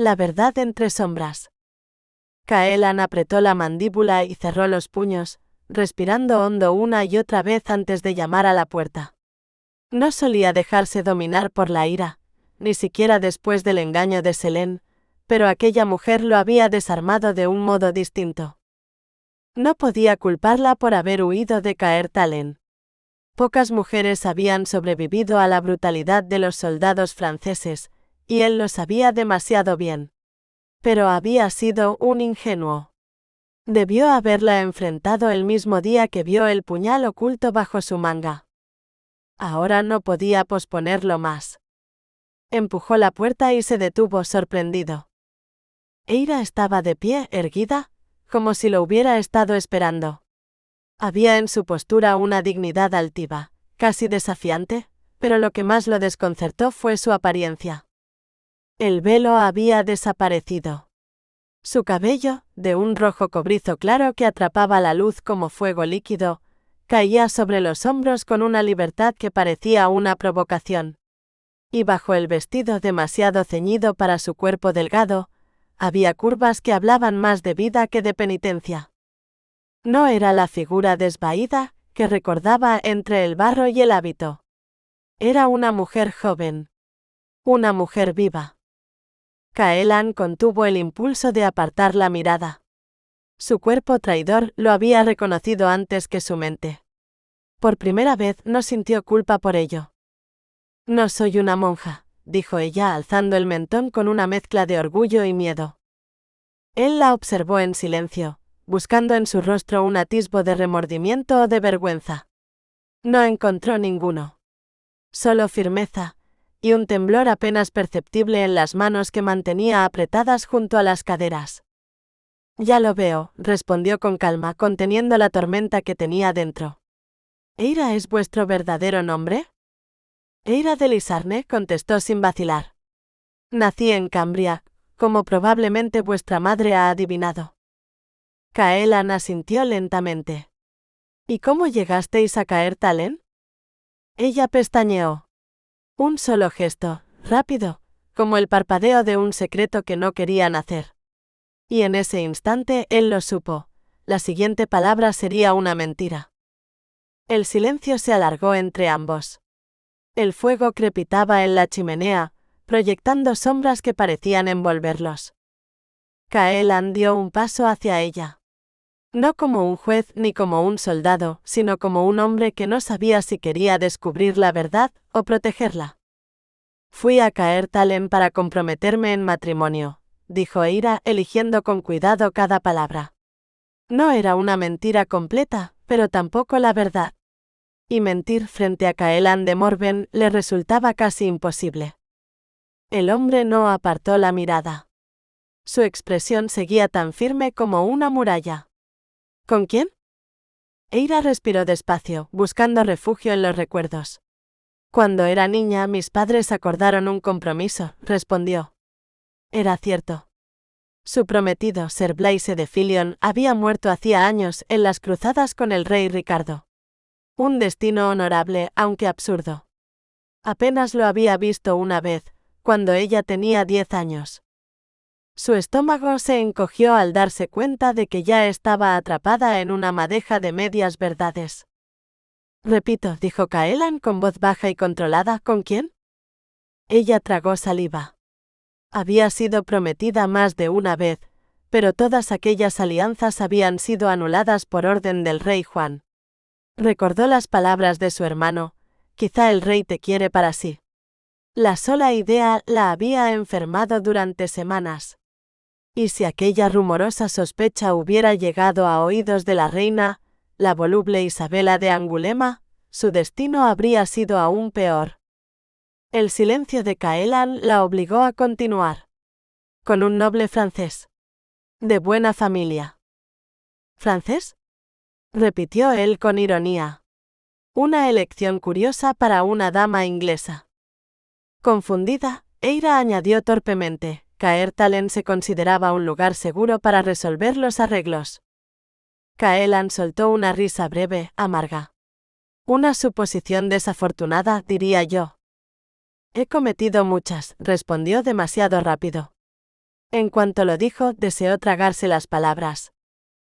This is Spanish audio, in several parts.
La verdad entre sombras. Caelan apretó la mandíbula y cerró los puños, respirando hondo una y otra vez antes de llamar a la puerta. No solía dejarse dominar por la ira, ni siquiera después del engaño de Selene, pero aquella mujer lo había desarmado de un modo distinto. No podía culparla por haber huido de Caertalen. Pocas mujeres habían sobrevivido a la brutalidad de los soldados franceses, y él lo sabía demasiado bien. Pero había sido un ingenuo. Debió haberla enfrentado el mismo día que vio el puñal oculto bajo su manga. Ahora no podía posponerlo más. Empujó la puerta y se detuvo sorprendido. Eira estaba de pie, erguida, como si lo hubiera estado esperando. Había en su postura una dignidad altiva, casi desafiante, pero lo que más lo desconcertó fue su apariencia. El velo había desaparecido. Su cabello, de un rojo cobrizo claro que atrapaba la luz como fuego líquido, caía sobre los hombros con una libertad que parecía una provocación. Y bajo el vestido demasiado ceñido para su cuerpo delgado, había curvas que hablaban más de vida que de penitencia. No era la figura desvaída que recordaba entre el barro y el hábito. Era una mujer joven. Una mujer viva. Caelan contuvo el impulso de apartar la mirada. Su cuerpo traidor lo había reconocido antes que su mente. Por primera vez no sintió culpa por ello. «No soy una monja», dijo ella alzando el mentón con una mezcla de orgullo y miedo. Él la observó en silencio, buscando en su rostro un atisbo de remordimiento o de vergüenza. No encontró ninguno. Solo firmeza, y un temblor apenas perceptible en las manos que mantenía apretadas junto a las caderas. «Ya lo veo», respondió con calma, conteniendo la tormenta que tenía dentro. «¿Eira es vuestro verdadero nombre?» «Eira de Lisarne», contestó sin vacilar. «Nací en Cambria, como probablemente vuestra madre ha adivinado». Caelan asintió lentamente. «¿Y cómo llegasteis a Caertalen?» Ella pestañeó. Un solo gesto, rápido, como el parpadeo de un secreto que no querían hacer. Y en ese instante él lo supo, la siguiente palabra sería una mentira. El silencio se alargó entre ambos. El fuego crepitaba en la chimenea, proyectando sombras que parecían envolverlos. Caelan dio un paso hacia ella. No como un juez ni como un soldado, sino como un hombre que no sabía si quería descubrir la verdad o protegerla. «Fui a Caertalen para comprometerme en matrimonio», dijo Eira, eligiendo con cuidado cada palabra. No era una mentira completa, pero tampoco la verdad. Y mentir frente a Caelan de Morven le resultaba casi imposible. El hombre no apartó la mirada. Su expresión seguía tan firme como una muralla. «¿Con quién?» Eira respiró despacio, buscando refugio en los recuerdos. «Cuando era niña, mis padres acordaron un compromiso», respondió. Era cierto. Su prometido, Ser Blaise de Filion, había muerto hacía años en las cruzadas con el rey Ricardo. Un destino honorable, aunque absurdo. Apenas lo había visto una vez, cuando ella tenía 10 años. Su estómago se encogió al darse cuenta de que ya estaba atrapada en una madeja de medias verdades. «Repito», dijo Caelan con voz baja y controlada, «¿con quién?» Ella tragó saliva. Había sido prometida más de una vez, pero todas aquellas alianzas habían sido anuladas por orden del rey Juan. Recordó las palabras de su hermano: «Quizá el rey te quiere para sí». La sola idea la había enfermado durante semanas. Y si aquella rumorosa sospecha hubiera llegado a oídos de la reina, la voluble Isabela de Angulema, su destino habría sido aún peor. El silencio de Caelan la obligó a continuar. «Con un noble francés. De buena familia». «¿Francés?», repitió él con ironía. Una elección curiosa para una dama inglesa. Confundida, Eira añadió torpemente: «Caertalen se consideraba un lugar seguro para resolver los arreglos». Caelan soltó una risa breve, amarga. «Una suposición desafortunada, diría yo». «He cometido muchas», respondió demasiado rápido. En cuanto lo dijo, deseó tragarse las palabras.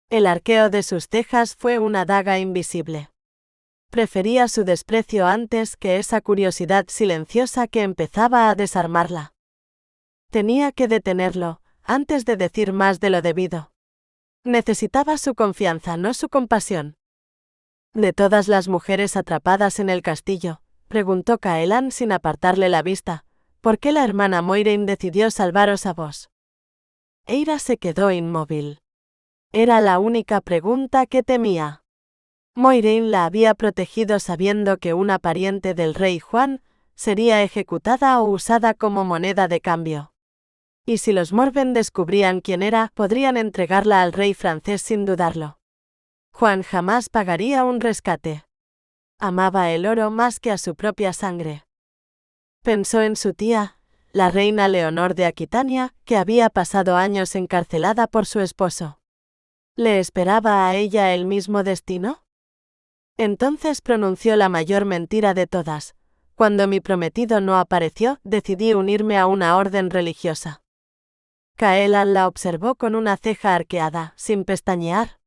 El arqueo de sus cejas fue una daga invisible. Prefería su desprecio antes que esa curiosidad silenciosa que empezaba a desarmarla. Tenía que detenerlo, antes de decir más de lo debido. Necesitaba su confianza, no su compasión. De todas las mujeres atrapadas en el castillo, preguntó Caelan sin apartarle la vista, ¿por qué la hermana Moiraine decidió salvaros a vos? Eira se quedó inmóvil. Era la única pregunta que temía. Moiraine la había protegido sabiendo que una pariente del rey Juan sería ejecutada o usada como moneda de cambio. Y si los Morven descubrían quién era, podrían entregarla al rey francés sin dudarlo. Juan jamás pagaría un rescate. Amaba el oro más que a su propia sangre. Pensó en su tía, la reina Leonor de Aquitania, que había pasado años encarcelada por su esposo. ¿Le esperaba a ella el mismo destino? Entonces pronunció la mayor mentira de todas. Cuando mi prometido no apareció, decidí unirme a una orden religiosa. Caelan la observó con una ceja arqueada, sin pestañear.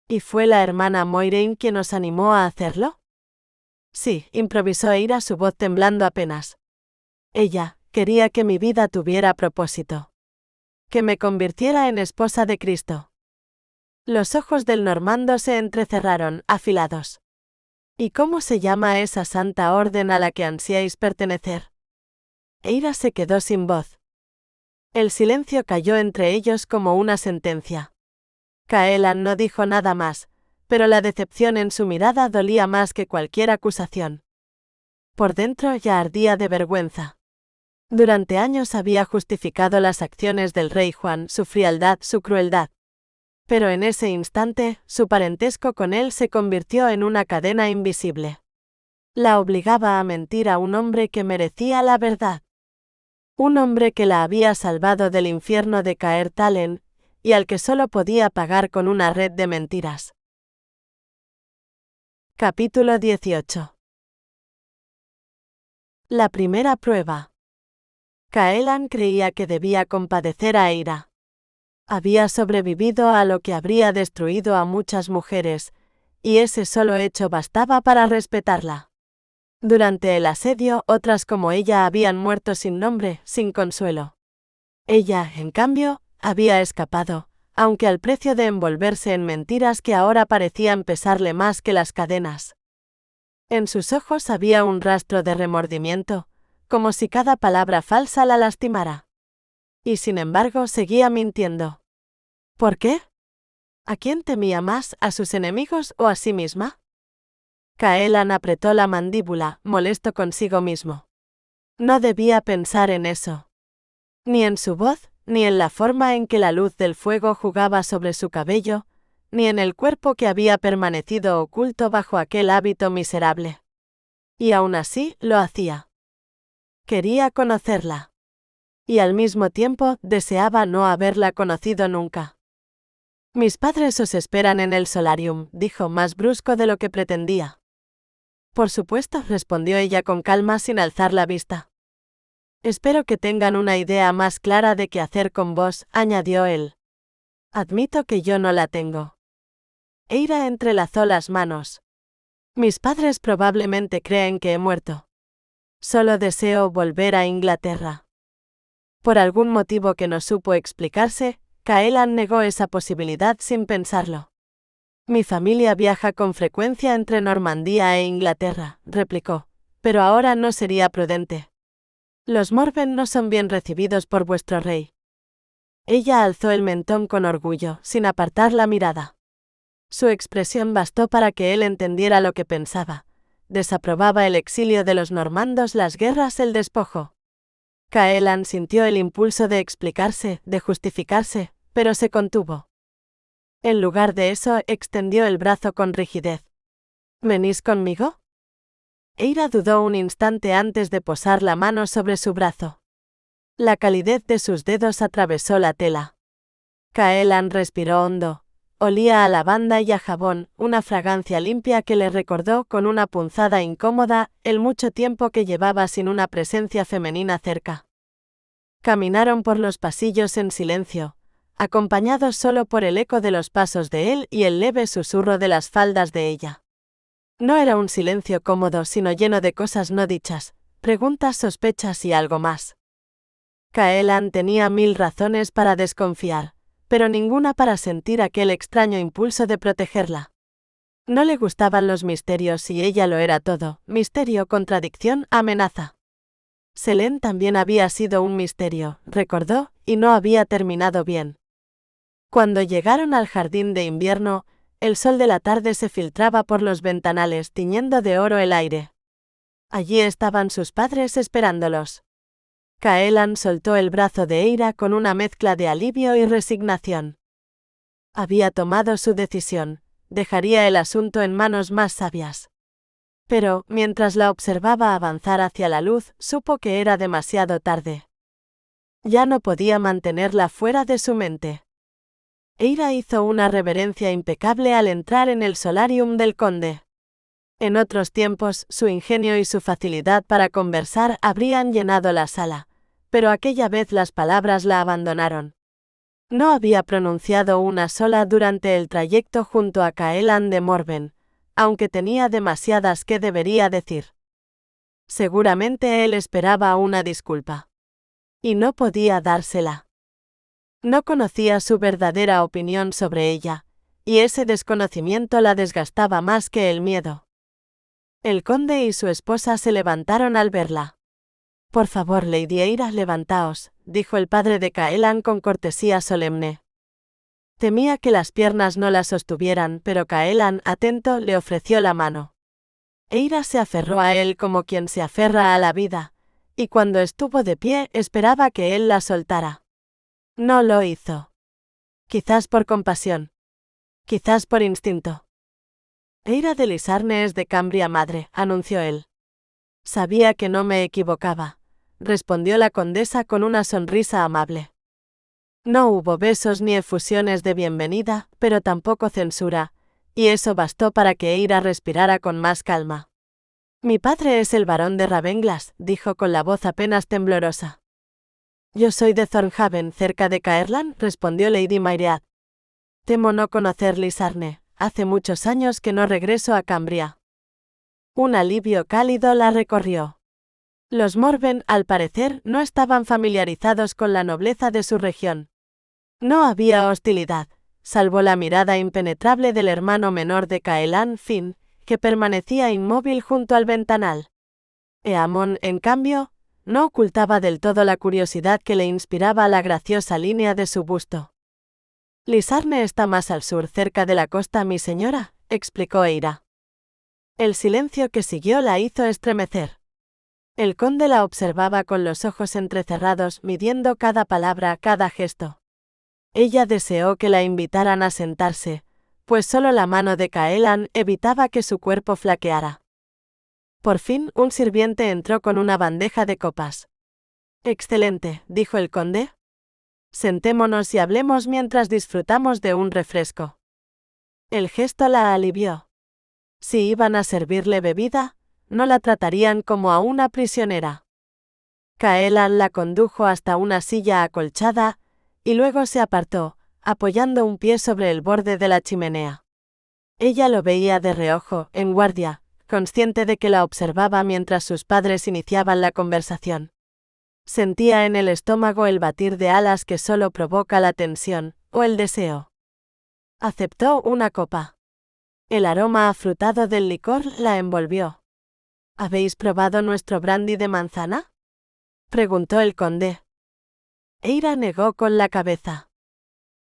¿Y fue la hermana Moiraine quien os animó a hacerlo? Sí, improvisó Eira, su voz temblando apenas. Ella quería que mi vida tuviera propósito. Que me convirtiera en esposa de Cristo. Los ojos del normando se entrecerraron, afilados. ¿Y cómo se llama esa santa orden a la que ansiáis pertenecer? Eira se quedó sin voz. El silencio cayó entre ellos como una sentencia. Caelan no dijo nada más, pero la decepción en su mirada dolía más que cualquier acusación. Por dentro ya ardía de vergüenza. Durante años había justificado las acciones del rey Juan, su frialdad, su crueldad. Pero en ese instante, su parentesco con él se convirtió en una cadena invisible. La obligaba a mentir a un hombre que merecía la verdad. Un hombre que la había salvado del infierno de Caer Talen, y al que solo podía pagar con una red de mentiras. Capítulo 18. La primera prueba. Caelan creía que debía compadecer a Eira. Había sobrevivido a lo que habría destruido a muchas mujeres, y ese solo hecho bastaba para respetarla. Durante el asedio, otras como ella habían muerto sin nombre, sin consuelo. Ella, en cambio, había escapado, aunque al precio de envolverse en mentiras que ahora parecían pesarle más que las cadenas. En sus ojos había un rastro de remordimiento, como si cada palabra falsa la lastimara. Y sin embargo seguía mintiendo. ¿Por qué? ¿A quién temía más, a sus enemigos o a sí misma? Caelan apretó la mandíbula, molesto consigo mismo. No debía pensar en eso. Ni en su voz, ni en la forma en que la luz del fuego jugaba sobre su cabello, ni en el cuerpo que había permanecido oculto bajo aquel hábito miserable. Y aún así lo hacía. Quería conocerla. Y al mismo tiempo deseaba no haberla conocido nunca. Mis padres os esperan en el solarium, dijo más brusco de lo que pretendía. Por supuesto, respondió ella con calma sin alzar la vista. Espero que tengan una idea más clara de qué hacer con vos, añadió él. Admito que yo no la tengo. Eira entrelazó las manos. Mis padres probablemente creen que he muerto. Solo deseo volver a Inglaterra. Por algún motivo que no supo explicarse, Caelan negó esa posibilidad sin pensarlo. Mi familia viaja con frecuencia entre Normandía e Inglaterra, replicó, pero ahora no sería prudente. Los Morven no son bien recibidos por vuestro rey. Ella alzó el mentón con orgullo, sin apartar la mirada. Su expresión bastó para que él entendiera lo que pensaba. Desaprobaba el exilio de los normandos, las guerras, el despojo. Caelan sintió el impulso de explicarse, de justificarse, pero se contuvo. En lugar de eso, extendió el brazo con rigidez. ¿Venís conmigo? Eira dudó un instante antes de posar la mano sobre su brazo. La calidez de sus dedos atravesó la tela. Caelan respiró hondo. Olía a lavanda y a jabón, una fragancia limpia que le recordó con una punzada incómoda el mucho tiempo que llevaba sin una presencia femenina cerca. Caminaron por los pasillos en silencio, acompañados solo por el eco de los pasos de él y el leve susurro de las faldas de ella. No era un silencio cómodo, sino lleno de cosas no dichas, preguntas, sospechas y algo más. Caelan tenía 1000 razones para desconfiar, pero ninguna para sentir aquel extraño impulso de protegerla. No le gustaban los misterios y ella lo era todo: misterio, contradicción, amenaza. Selene también había sido un misterio, recordó, y no había terminado bien. Cuando llegaron al jardín de invierno, el sol de la tarde se filtraba por los ventanales tiñendo de oro el aire. Allí estaban sus padres esperándolos. Caelan soltó el brazo de Eira con una mezcla de alivio y resignación. Había tomado su decisión, dejaría el asunto en manos más sabias. Pero, mientras la observaba avanzar hacia la luz, supo que era demasiado tarde. Ya no podía mantenerla fuera de su mente. Eira hizo una reverencia impecable al entrar en el solarium del conde. En otros tiempos, su ingenio y su facilidad para conversar habrían llenado la sala, pero aquella vez las palabras la abandonaron. No había pronunciado una sola durante el trayecto junto a Caelan de Morven, aunque tenía demasiadas que debería decir. Seguramente él esperaba una disculpa. Y no podía dársela. No conocía su verdadera opinión sobre ella, y ese desconocimiento la desgastaba más que el miedo. El conde y su esposa se levantaron al verla. «Por favor, Lady Eira, levantaos», dijo el padre de Caelan con cortesía solemne. Temía que las piernas no la sostuvieran, pero Caelan, atento, le ofreció la mano. Eira se aferró a él como quien se aferra a la vida, y cuando estuvo de pie esperaba que él la soltara. No lo hizo. Quizás por compasión. Quizás por instinto. Eira de Lisarne es de Cambria madre, anunció él. Sabía que no me equivocaba, respondió la condesa con una sonrisa amable. No hubo besos ni efusiones de bienvenida, pero tampoco censura, y eso bastó para que Eira respirara con más calma. Mi padre es el barón de Ravenglas, dijo con la voz apenas temblorosa. Yo soy de Thornhaven, cerca de Caerlan, respondió Lady Mairead. Temo no conocer Lisarne, hace muchos años que no regreso a Cambria. Un alivio cálido la recorrió. Los Morven, al parecer, no estaban familiarizados con la nobleza de su región. No había hostilidad, salvo la mirada impenetrable del hermano menor de Caelan, Finn, que permanecía inmóvil junto al ventanal. Eamon, en cambio, no ocultaba del todo la curiosidad que le inspiraba la graciosa línea de su busto. Lisarne está más al sur, cerca de la costa, mi señora, explicó Eira. El silencio que siguió la hizo estremecer. El conde la observaba con los ojos entrecerrados, midiendo cada palabra, cada gesto. Ella deseó que la invitaran a sentarse, pues solo la mano de Caelan evitaba que su cuerpo flaqueara. Por fin, un sirviente entró con una bandeja de copas. «Excelente», dijo el conde. «Sentémonos y hablemos mientras disfrutamos de un refresco». El gesto la alivió. Si iban a servirle bebida, no la tratarían como a una prisionera. Caelan la condujo hasta una silla acolchada, y luego se apartó, apoyando un pie sobre el borde de la chimenea. Ella lo veía de reojo, en guardia, consciente de que la observaba mientras sus padres iniciaban la conversación. Sentía en el estómago el batir de alas que solo provoca la tensión, o el deseo. Aceptó una copa. El aroma afrutado del licor la envolvió. ¿Habéis probado nuestro brandy de manzana?, preguntó el conde. Eira negó con la cabeza.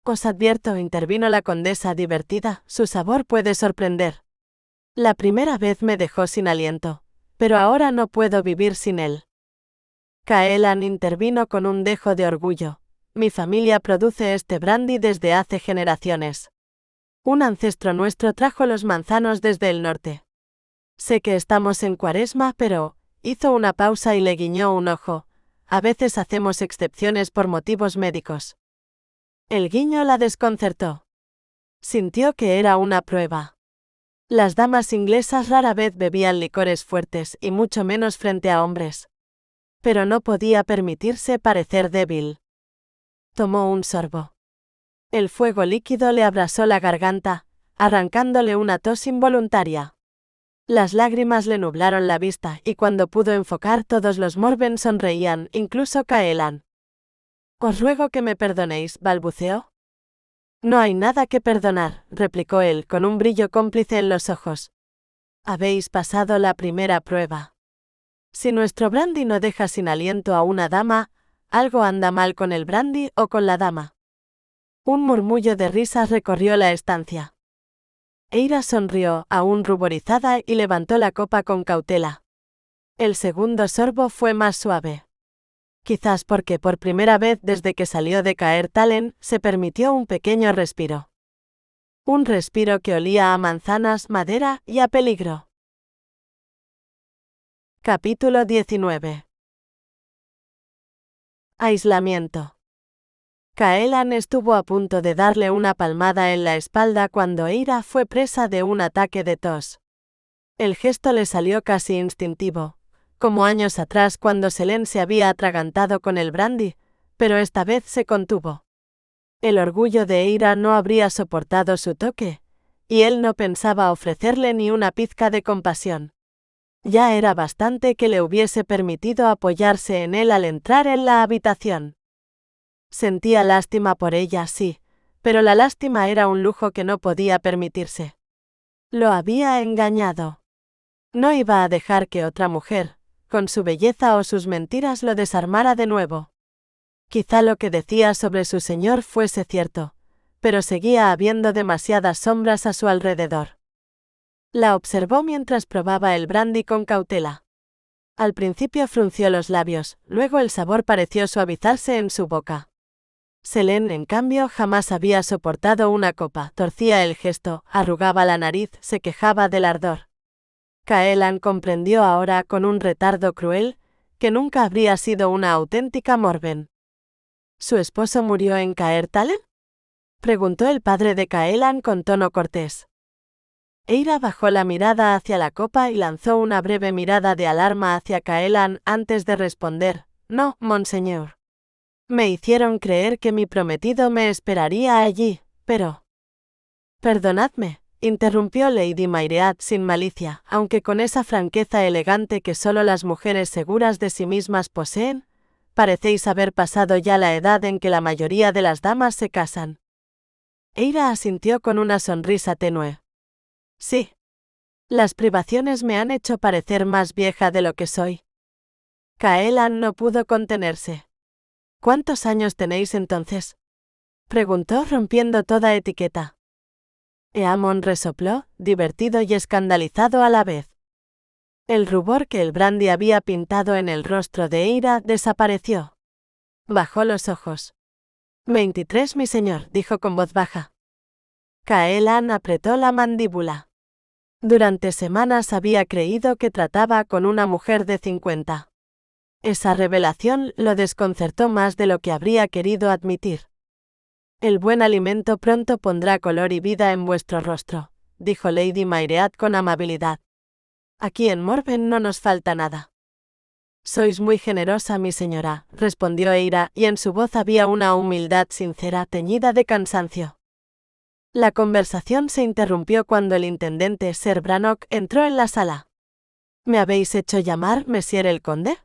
Os advierto, intervino la condesa divertida, su sabor puede sorprender. La primera vez me dejó sin aliento, pero ahora no puedo vivir sin él. Caelan intervino con un dejo de orgullo. Mi familia produce este brandy desde hace generaciones. Un ancestro nuestro trajo los manzanos desde el norte. Sé que estamos en Cuaresma, pero, hizo una pausa y le guiñó un ojo, a veces hacemos excepciones por motivos médicos. El guiño la desconcertó. Sintió que era una prueba. Las damas inglesas rara vez bebían licores fuertes y mucho menos frente a hombres. Pero no podía permitirse parecer débil. Tomó un sorbo. El fuego líquido le abrasó la garganta, arrancándole una tos involuntaria. Las lágrimas le nublaron la vista y cuando pudo enfocar todos los Morven sonreían, incluso Caelan. «Os ruego que me perdonéis», balbuceó. «No hay nada que perdonar», replicó él con un brillo cómplice en los ojos. «Habéis pasado la primera prueba. Si nuestro brandy no deja sin aliento a una dama, algo anda mal con el brandy o con la dama». Un murmullo de risas recorrió la estancia. Eira sonrió, aún ruborizada, y levantó la copa con cautela. El segundo sorbo fue más suave. Quizás porque por primera vez desde que salió de Caer Talen, se permitió un pequeño respiro. Un respiro que olía a manzanas, madera y a peligro. Capítulo 19. Aislamiento. Caelan estuvo a punto de darle una palmada en la espalda cuando Eira fue presa de un ataque de tos. El gesto le salió casi instintivo, como años atrás cuando Selene se había atragantado con el brandy, pero esta vez se contuvo. El orgullo de Eira no habría soportado su toque, y él no pensaba ofrecerle ni una pizca de compasión. Ya era bastante que le hubiese permitido apoyarse en él al entrar en la habitación. Sentía lástima por ella, sí, pero la lástima era un lujo que no podía permitirse. Lo había engañado. No iba a dejar que otra mujer, con su belleza o sus mentiras, lo desarmara de nuevo. Quizá lo que decía sobre su señor fuese cierto, pero seguía habiendo demasiadas sombras a su alrededor. La observó mientras probaba el brandy con cautela. Al principio frunció los labios, luego el sabor pareció suavizarse en su boca. Selene, en cambio, jamás había soportado una copa, torcía el gesto, arrugaba la nariz, se quejaba del ardor. Caelan comprendió ahora con un retardo cruel que nunca habría sido una auténtica Morven. ¿Su esposo murió en Caer Talen?, preguntó el padre de Caelan con tono cortés. Eira bajó la mirada hacia la copa y lanzó una breve mirada de alarma hacia Caelan antes de responder: «No, monseñor. Me hicieron creer que mi prometido me esperaría allí, pero...». «Perdonadme», interrumpió Lady Myriad sin malicia, aunque con esa franqueza elegante que solo las mujeres seguras de sí mismas poseen. «Parecéis haber pasado ya la edad en que la mayoría de las damas se casan». Eira asintió con una sonrisa tenue. «Sí. Las privaciones me han hecho parecer más vieja de lo que soy». Caelan no pudo contenerse. «¿Cuántos años tenéis entonces?», preguntó rompiendo toda etiqueta. Eamon resopló, divertido y escandalizado a la vez. El rubor que el brandy había pintado en el rostro de Eira desapareció. Bajó los ojos. 23, mi señor», dijo con voz baja. Caelan apretó la mandíbula. Durante semanas había creído que trataba con una mujer de 50. Esa revelación lo desconcertó más de lo que habría querido admitir. «El buen alimento pronto pondrá color y vida en vuestro rostro», dijo Lady Myriad con amabilidad. «Aquí en Morven no nos falta nada». «Sois muy generosa, mi señora», respondió Eira, y en su voz había una humildad sincera teñida de cansancio. La conversación se interrumpió cuando el intendente Sir Brannock entró en la sala. «¿Me habéis hecho llamar, Monsieur el conde?».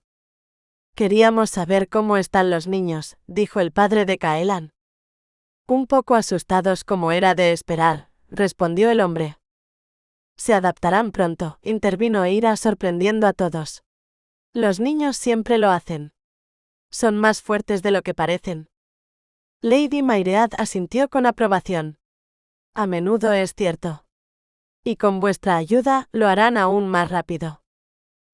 «Queríamos saber cómo están los niños», dijo el padre de Caelan. «Un poco asustados como era de esperar», respondió el hombre. «Se adaptarán pronto», intervino Eira sorprendiendo a todos. «Los niños siempre lo hacen. Son más fuertes de lo que parecen». Lady Myriad asintió con aprobación. «A menudo es cierto. Y con vuestra ayuda lo harán aún más rápido.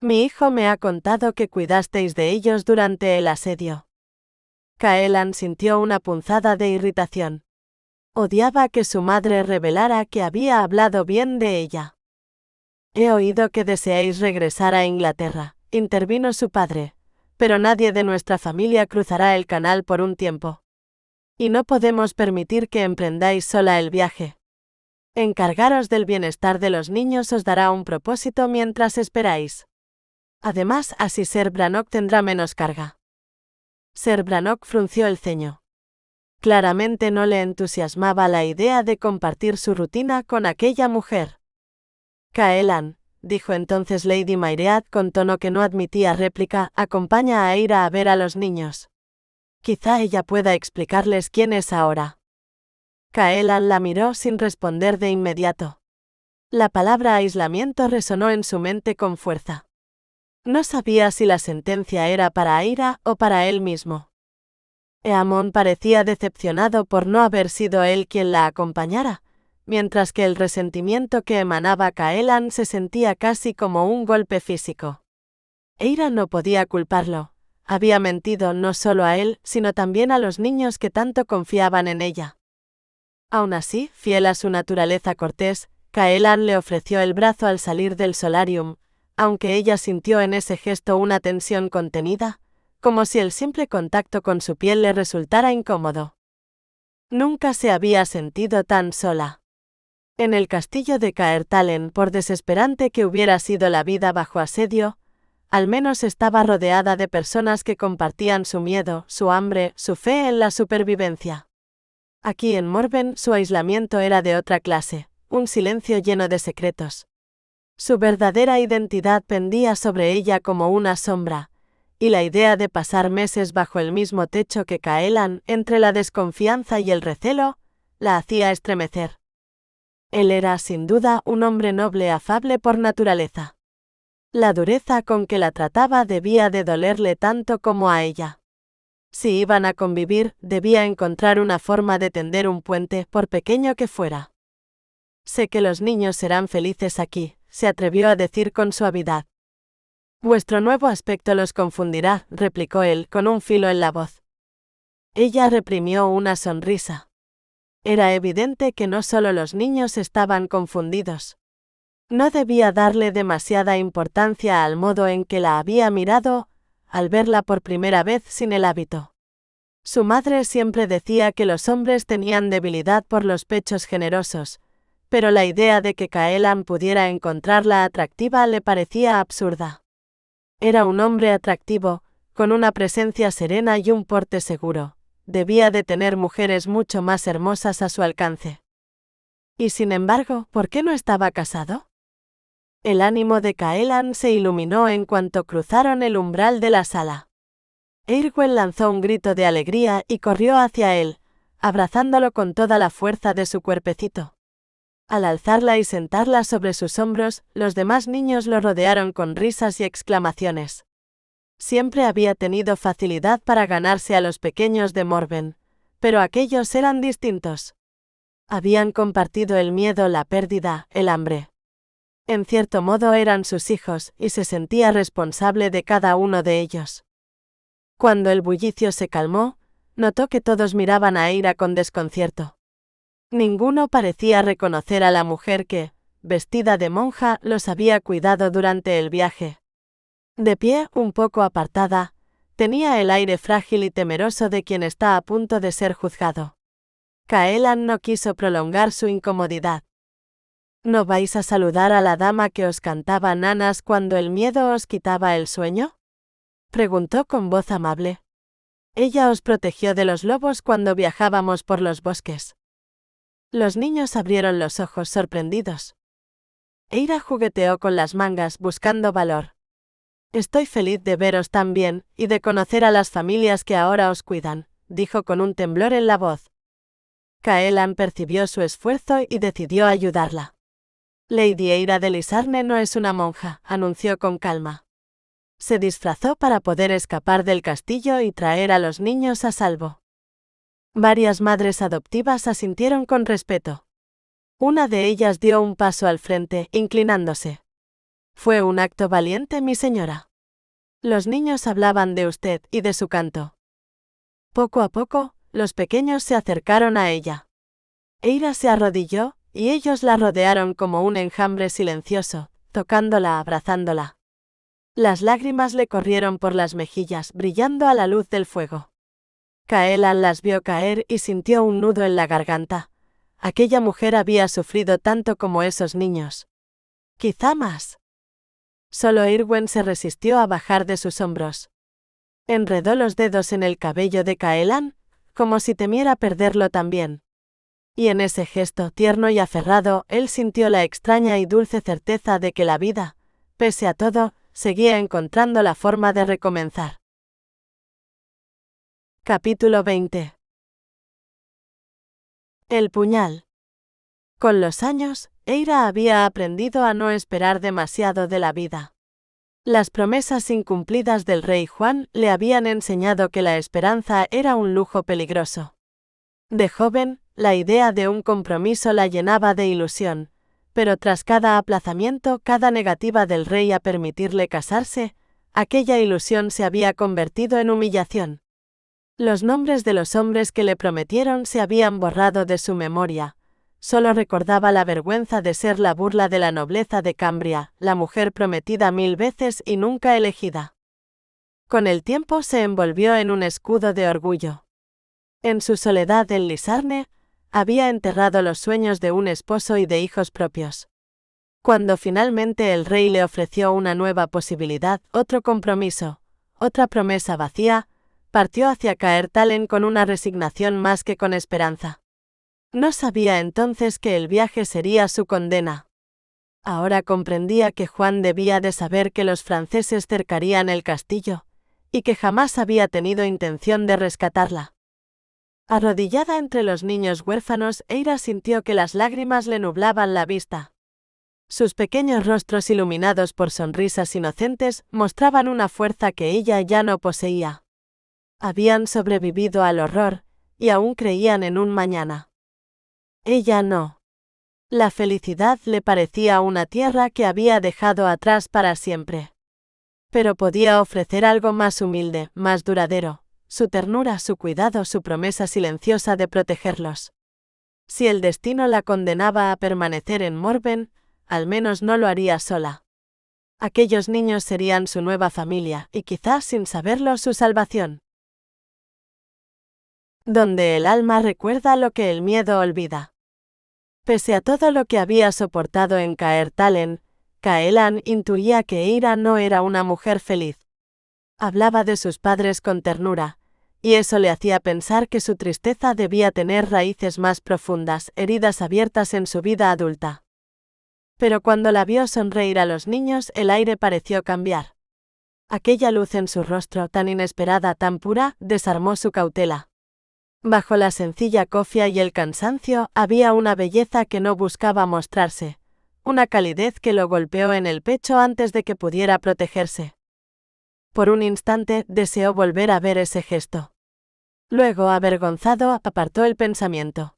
Mi hijo me ha contado que cuidasteis de ellos durante el asedio». Caelan sintió una punzada de irritación. Odiaba que su madre revelara que había hablado bien de ella. «He oído que deseáis regresar a Inglaterra», intervino su padre, «pero nadie de nuestra familia cruzará el canal por un tiempo. Y no podemos permitir que emprendáis sola el viaje. Encargaros del bienestar de los niños os dará un propósito mientras esperáis». Además, así Ser Brannock tendrá menos carga. Ser Brannock frunció el ceño. Claramente no le entusiasmaba la idea de compartir su rutina con aquella mujer. Caelan, dijo entonces Lady Myriad con tono que no admitía réplica, acompaña a Eira a ver a los niños. Quizá ella pueda explicarles quién es ahora. Caelan la miró sin responder de inmediato. La palabra aislamiento resonó en su mente con fuerza. No sabía si la sentencia era para Eira o para él mismo. Eamon parecía decepcionado por no haber sido él quien la acompañara, mientras que el resentimiento que emanaba Caelan se sentía casi como un golpe físico. Eira no podía culparlo. Había mentido no solo a él, sino también a los niños que tanto confiaban en ella. Aún así, fiel a su naturaleza cortés, Caelan le ofreció el brazo al salir del solarium, aunque ella sintió en ese gesto una tensión contenida, como si el simple contacto con su piel le resultara incómodo. Nunca se había sentido tan sola. En el castillo de Caertalen, por desesperante que hubiera sido la vida bajo asedio, al menos estaba rodeada de personas que compartían su miedo, su hambre, su fe en la supervivencia. Aquí en Morven su aislamiento era de otra clase, un silencio lleno de secretos. Su verdadera identidad pendía sobre ella como una sombra, y la idea de pasar meses bajo el mismo techo que Caelan, entre la desconfianza y el recelo, la hacía estremecer. Él era, sin duda, un hombre noble afable por naturaleza. La dureza con que la trataba debía de dolerle tanto como a ella. Si iban a convivir, debía encontrar una forma de tender un puente, por pequeño que fuera. Sé que los niños serán felices aquí, se atrevió a decir con suavidad. Vuestro nuevo aspecto los confundirá, replicó él, con un filo en la voz. Ella reprimió una sonrisa. Era evidente que no solo los niños estaban confundidos. No debía darle demasiada importancia al modo en que la había mirado, al verla por primera vez sin el hábito. Su madre siempre decía que los hombres tenían debilidad por los pechos generosos, pero la idea de que Caelan pudiera encontrarla atractiva le parecía absurda. Era un hombre atractivo, con una presencia serena y un porte seguro. Debía de tener mujeres mucho más hermosas a su alcance. Y sin embargo, ¿por qué no estaba casado? El ánimo de Caelan se iluminó en cuanto cruzaron el umbral de la sala. Eirgwell lanzó un grito de alegría y corrió hacia él, abrazándolo con toda la fuerza de su cuerpecito. Al alzarla y sentarla sobre sus hombros, los demás niños lo rodearon con risas y exclamaciones. Siempre había tenido facilidad para ganarse a los pequeños de Morven, pero aquellos eran distintos. Habían compartido el miedo, la pérdida, el hambre. En cierto modo eran sus hijos, y se sentía responsable de cada uno de ellos. Cuando el bullicio se calmó, notó que todos miraban a Eira con desconcierto. Ninguno parecía reconocer a la mujer que, vestida de monja, los había cuidado durante el viaje. De pie, un poco apartada, tenía el aire frágil y temeroso de quien está a punto de ser juzgado. Caelan no quiso prolongar su incomodidad. ¿No vais a saludar a la dama que os cantaba nanas cuando el miedo os quitaba el sueño? Preguntó con voz amable. Ella os protegió de los lobos cuando viajábamos por los bosques. Los niños abrieron los ojos sorprendidos. Eira jugueteó con las mangas buscando valor. Estoy feliz de veros tan bien, y de conocer a las familias que ahora os cuidan, dijo con un temblor en la voz. Caelan percibió su esfuerzo y decidió ayudarla. Lady Eira de Lisarne no es una monja, anunció con calma. Se disfrazó para poder escapar del castillo y traer a los niños a salvo. Varias madres adoptivas asintieron con respeto. Una de ellas dio un paso al frente, inclinándose. Fue un acto valiente, mi señora. Los niños hablaban de usted y de su canto. Poco a poco, los pequeños se acercaron a ella. Eira se arrodilló, y ellos la rodearon como un enjambre silencioso, tocándola, abrazándola. Las lágrimas le corrieron por las mejillas, brillando a la luz del fuego. Caelan las vio caer y sintió un nudo en la garganta. Aquella mujer había sufrido tanto como esos niños. Quizá más. Solo Irwen se resistió a bajar de sus hombros. Enredó los dedos en el cabello de Caelan, como si temiera perderlo también. Y en ese gesto tierno y aferrado, él sintió la extraña y dulce certeza de que la vida, pese a todo, seguía encontrando la forma de recomenzar. Capítulo 20. El puñal. Con los años, Eira había aprendido a no esperar demasiado de la vida. Las promesas incumplidas del rey Juan le habían enseñado que la esperanza era un lujo peligroso. De joven, la idea de un compromiso la llenaba de ilusión, pero tras cada aplazamiento, cada negativa del rey a permitirle casarse, aquella ilusión se había convertido en humillación. Los nombres de los hombres que le prometieron se habían borrado de su memoria. Solo recordaba la vergüenza de ser la burla de la nobleza de Cambria, la mujer prometida 1000 veces y nunca elegida. Con el tiempo se envolvió en un escudo de orgullo. En su soledad en Lisarne, había enterrado los sueños de un esposo y de hijos propios. Cuando finalmente el rey le ofreció una nueva posibilidad, otro compromiso, otra promesa vacía, partió hacia Caertalen con una resignación más que con esperanza. No sabía entonces que el viaje sería su condena. Ahora comprendía que Juan debía de saber que los franceses cercarían el castillo, y que jamás había tenido intención de rescatarla. Arrodillada entre los niños huérfanos, Eira sintió que las lágrimas le nublaban la vista. Sus pequeños rostros iluminados por sonrisas inocentes mostraban una fuerza que ella ya no poseía. Habían sobrevivido al horror, y aún creían en un mañana. Ella no. La felicidad le parecía una tierra que había dejado atrás para siempre. Pero podía ofrecer algo más humilde, más duradero, su ternura, su cuidado, su promesa silenciosa de protegerlos. Si el destino la condenaba a permanecer en Morven, al menos no lo haría sola. Aquellos niños serían su nueva familia, y quizás sin saberlo su salvación. Donde el alma recuerda lo que el miedo olvida. Pese a todo lo que había soportado en Caertalen, Caelan intuía que Eira no era una mujer feliz. Hablaba de sus padres con ternura, y eso le hacía pensar que su tristeza debía tener raíces más profundas, heridas abiertas en su vida adulta. Pero cuando la vio sonreír a los niños, el aire pareció cambiar. Aquella luz en su rostro, tan inesperada, tan pura, desarmó su cautela. Bajo la sencilla cofia y el cansancio, había una belleza que no buscaba mostrarse, una calidez que lo golpeó en el pecho antes de que pudiera protegerse. Por un instante, deseó volver a ver ese gesto. Luego, avergonzado, apartó el pensamiento.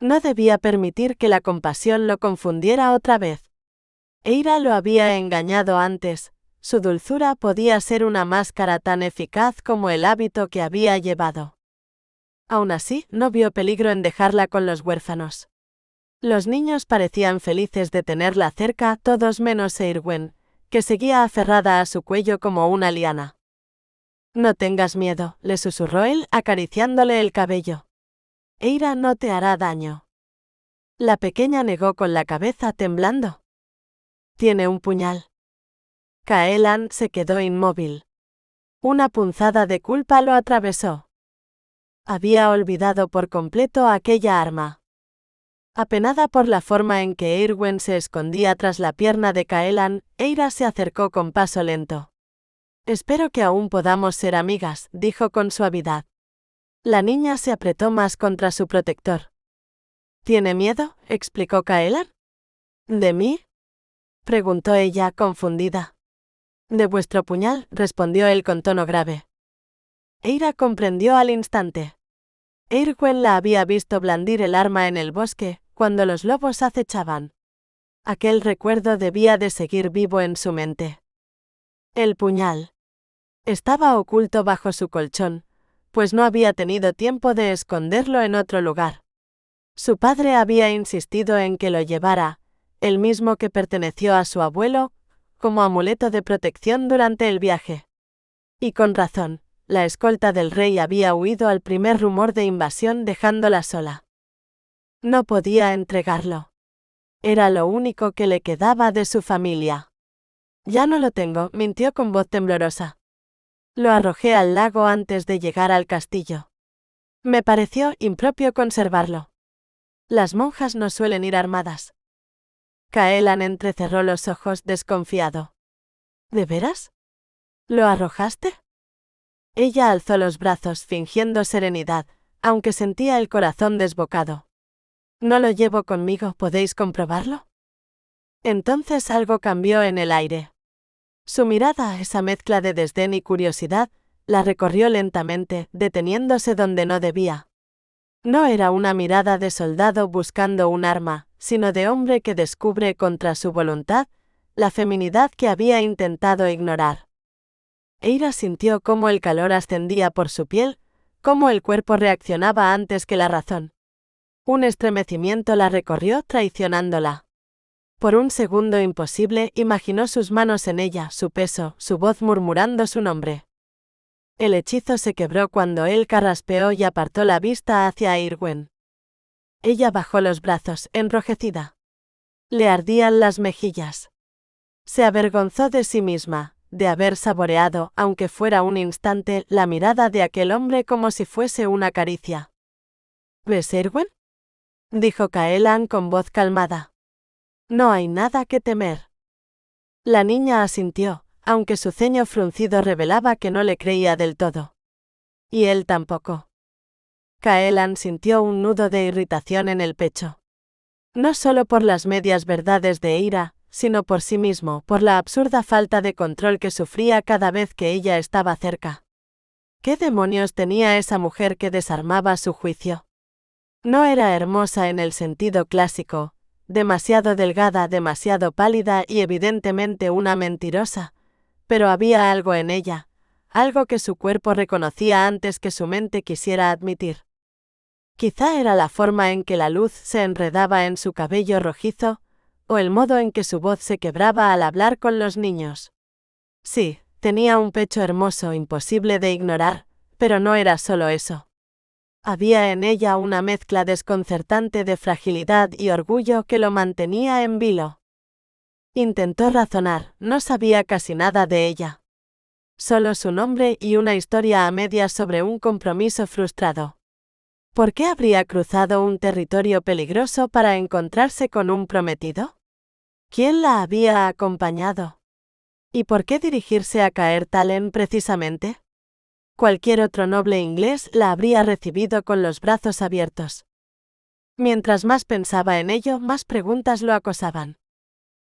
No debía permitir que la compasión lo confundiera otra vez. Eira lo había engañado antes, su dulzura podía ser una máscara tan eficaz como el hábito que había llevado. Aún así, no vio peligro en dejarla con los huérfanos. Los niños parecían felices de tenerla cerca, todos menos Eirwen, que seguía aferrada a su cuello como una liana. «No tengas miedo», le susurró él, acariciándole el cabello. «Eira no te hará daño». La pequeña negó con la cabeza, temblando. «Tiene un puñal». Caelan se quedó inmóvil. Una punzada de culpa lo atravesó. Había olvidado por completo aquella arma. Apenada por la forma en que Eirwen se escondía tras la pierna de Caelan, Eira se acercó con paso lento. «Espero que aún podamos ser amigas», dijo con suavidad. La niña se apretó más contra su protector. «¿Tiene miedo?», explicó Caelan. «¿De mí?», preguntó ella, confundida. «De vuestro puñal», respondió él con tono grave. Eira comprendió al instante. Eirwen la había visto blandir el arma en el bosque, cuando los lobos acechaban. Aquel recuerdo debía de seguir vivo en su mente. El puñal. Estaba oculto bajo su colchón, pues no había tenido tiempo de esconderlo en otro lugar. Su padre había insistido en que lo llevara, el mismo que perteneció a su abuelo, como amuleto de protección durante el viaje. Y con razón. La escolta del rey había huido al primer rumor de invasión dejándola sola. No podía entregarlo. Era lo único que le quedaba de su familia. Ya no lo tengo, mintió con voz temblorosa. Lo arrojé al lago antes de llegar al castillo. Me pareció impropio conservarlo. Las monjas no suelen ir armadas. Caelan entrecerró los ojos desconfiado. ¿De veras? ¿Lo arrojaste? Ella alzó los brazos fingiendo serenidad, aunque sentía el corazón desbocado. No lo llevo conmigo, ¿podéis comprobarlo? Entonces algo cambió en el aire. Su mirada, esa mezcla de desdén y curiosidad, la recorrió lentamente, deteniéndose donde no debía. No era una mirada de soldado buscando un arma, sino de hombre que descubre contra su voluntad la feminidad que había intentado ignorar. Eira sintió cómo el calor ascendía por su piel, cómo el cuerpo reaccionaba antes que la razón. Un estremecimiento la recorrió traicionándola. Por un segundo imposible imaginó sus manos en ella, su peso, su voz murmurando su nombre. El hechizo se quebró cuando él carraspeó y apartó la vista hacia Irwen. Ella bajó los brazos, enrojecida. Le ardían las mejillas. Se avergonzó de sí misma, de haber saboreado, aunque fuera un instante, la mirada de aquel hombre como si fuese una caricia. ¿Ves, Irwen?, dijo Caelan con voz calmada. No hay nada que temer. La niña asintió, aunque su ceño fruncido revelaba que no le creía del todo. Y él tampoco. Caelan sintió un nudo de irritación en el pecho. No solo por las medias verdades de Eira, sino por sí mismo, por la absurda falta de control que sufría cada vez que ella estaba cerca. ¿Qué demonios tenía esa mujer que desarmaba su juicio? No era hermosa en el sentido clásico, demasiado delgada, demasiado pálida y evidentemente una mentirosa, pero había algo en ella, algo que su cuerpo reconocía antes que su mente quisiera admitir. Quizá era la forma en que la luz se enredaba en su cabello rojizo, o el modo en que su voz se quebraba al hablar con los niños. Sí, tenía un pecho hermoso imposible de ignorar, pero no era solo eso. Había en ella una mezcla desconcertante de fragilidad y orgullo que lo mantenía en vilo. Intentó razonar, no sabía casi nada de ella. Solo su nombre y una historia a medias sobre un compromiso frustrado. ¿Por qué habría cruzado un territorio peligroso para encontrarse con un prometido? ¿Quién la había acompañado? ¿Y por qué dirigirse a Caertalen precisamente? Cualquier otro noble inglés la habría recibido con los brazos abiertos. Mientras más pensaba en ello, más preguntas lo acosaban.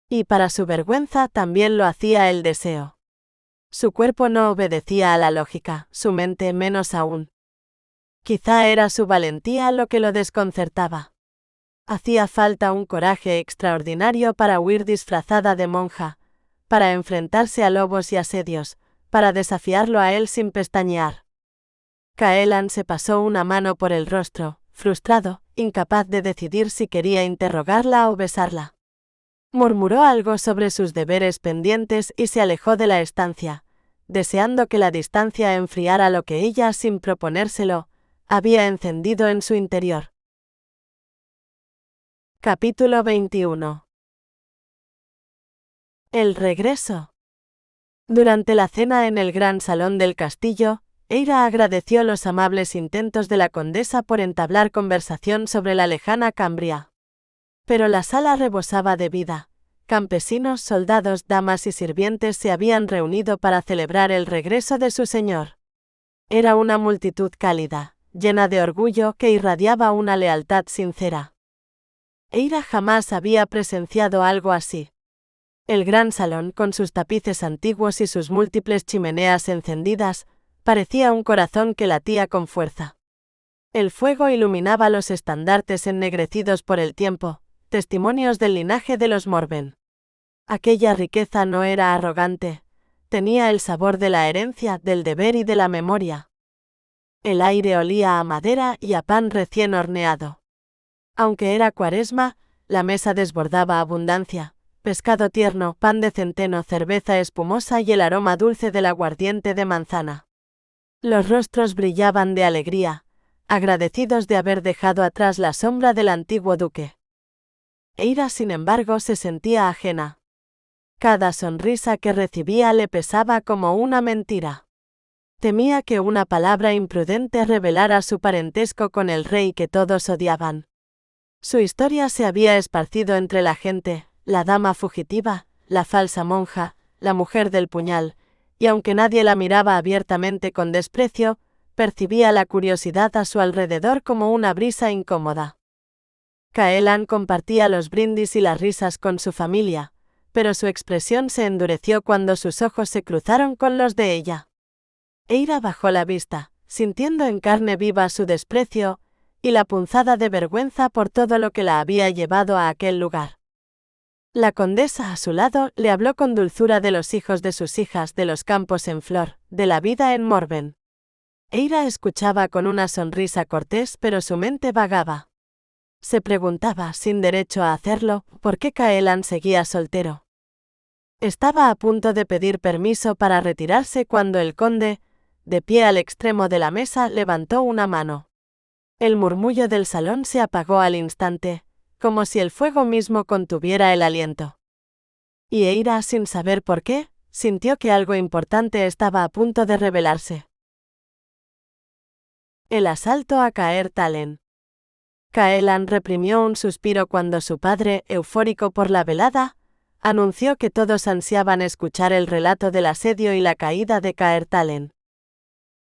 Y para su vergüenza también lo hacía el deseo. Su cuerpo no obedecía a la lógica, su mente menos aún. Quizá era su valentía lo que lo desconcertaba. Hacía falta un coraje extraordinario para huir disfrazada de monja, para enfrentarse a lobos y asedios, para desafiarlo a él sin pestañear. Caelan se pasó una mano por el rostro, frustrado, incapaz de decidir si quería interrogarla o besarla. Murmuró algo sobre sus deberes pendientes y se alejó de la estancia, deseando que la distancia enfriara lo que ella, sin proponérselo, había encendido en su interior. Capítulo 21. El regreso. Durante la cena en el gran salón del castillo, Eira agradeció los amables intentos de la condesa por entablar conversación sobre la lejana Cambria. Pero la sala rebosaba de vida. Campesinos, soldados, damas y sirvientes se habían reunido para celebrar el regreso de su señor. Era una multitud cálida, llena de orgullo que irradiaba una lealtad sincera. Eira jamás había presenciado algo así. El gran salón, con sus tapices antiguos y sus múltiples chimeneas encendidas, parecía un corazón que latía con fuerza. El fuego iluminaba los estandartes ennegrecidos por el tiempo, testimonios del linaje de los Morven. Aquella riqueza no era arrogante, tenía el sabor de la herencia, del deber y de la memoria. El aire olía a madera y a pan recién horneado. Aunque era Cuaresma, la mesa desbordaba abundancia, pescado tierno, pan de centeno, cerveza espumosa y el aroma dulce del aguardiente de manzana. Los rostros brillaban de alegría, agradecidos de haber dejado atrás la sombra del antiguo duque. Eira, sin embargo, se sentía ajena. Cada sonrisa que recibía le pesaba como una mentira. Temía que una palabra imprudente revelara su parentesco con el rey que todos odiaban. Su historia se había esparcido entre la gente, la dama fugitiva, la falsa monja, la mujer del puñal, y aunque nadie la miraba abiertamente con desprecio, percibía la curiosidad a su alrededor como una brisa incómoda. Caelan compartía los brindis y las risas con su familia, pero su expresión se endureció cuando sus ojos se cruzaron con los de ella. Eira bajó la vista, sintiendo en carne viva su desprecio y la punzada de vergüenza por todo lo que la había llevado a aquel lugar. La condesa a su lado le habló con dulzura de los hijos de sus hijas, de los campos en flor, de la vida en Morven. Eira escuchaba con una sonrisa cortés, pero su mente vagaba. Se preguntaba, sin derecho a hacerlo, por qué Caelan seguía soltero. Estaba a punto de pedir permiso para retirarse cuando el conde, de pie al extremo de la mesa, levantó una mano. El murmullo del salón se apagó al instante, como si el fuego mismo contuviera el aliento. Y Eira, sin saber por qué, sintió que algo importante estaba a punto de revelarse. El asalto a Caertalen. Caelan reprimió un suspiro cuando su padre, eufórico por la velada, anunció que todos ansiaban escuchar el relato del asedio y la caída de Caertalen.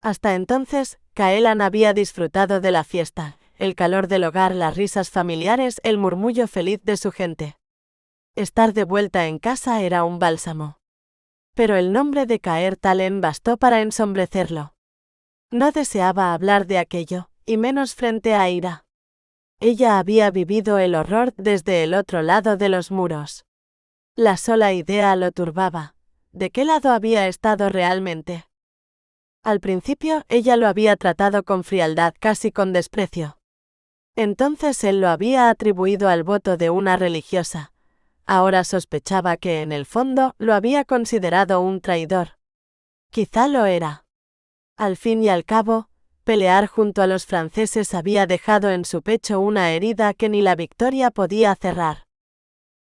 Hasta entonces, Caelan había disfrutado de la fiesta, el calor del hogar, las risas familiares, el murmullo feliz de su gente. Estar de vuelta en casa era un bálsamo. Pero el nombre de Caertalen bastó para ensombrecerlo. No deseaba hablar de aquello, y menos frente a Eira. Ella había vivido el horror desde el otro lado de los muros. La sola idea lo turbaba. ¿De qué lado había estado realmente? Al principio, ella lo había tratado con frialdad, casi con desprecio. Entonces él lo había atribuido al voto de una religiosa. Ahora sospechaba que, en el fondo, lo había considerado un traidor. Quizá lo era. Al fin y al cabo, pelear junto a los franceses había dejado en su pecho una herida que ni la victoria podía cerrar.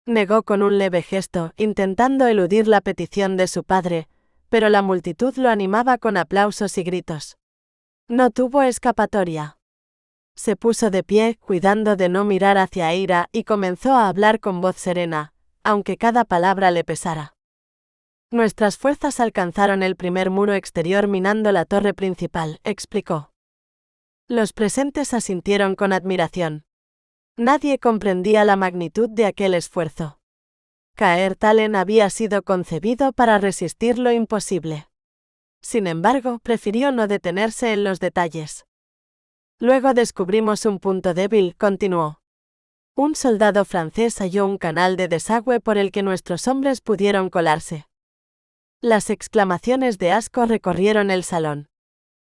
Negó con un leve gesto, intentando eludir la petición de su padre, pero la multitud lo animaba con aplausos y gritos. No tuvo escapatoria. Se puso de pie, cuidando de no mirar hacia Eira, y comenzó a hablar con voz serena, aunque cada palabra le pesara. Nuestras fuerzas alcanzaron el primer muro exterior minando la torre principal, explicó. Los presentes asintieron con admiración. Nadie comprendía la magnitud de aquel esfuerzo. Caertalen había sido concebido para resistir lo imposible. Sin embargo, prefirió no detenerse en los detalles. Luego descubrimos un punto débil, continuó. Un soldado francés halló un canal de desagüe por el que nuestros hombres pudieron colarse. Las exclamaciones de asco recorrieron el salón.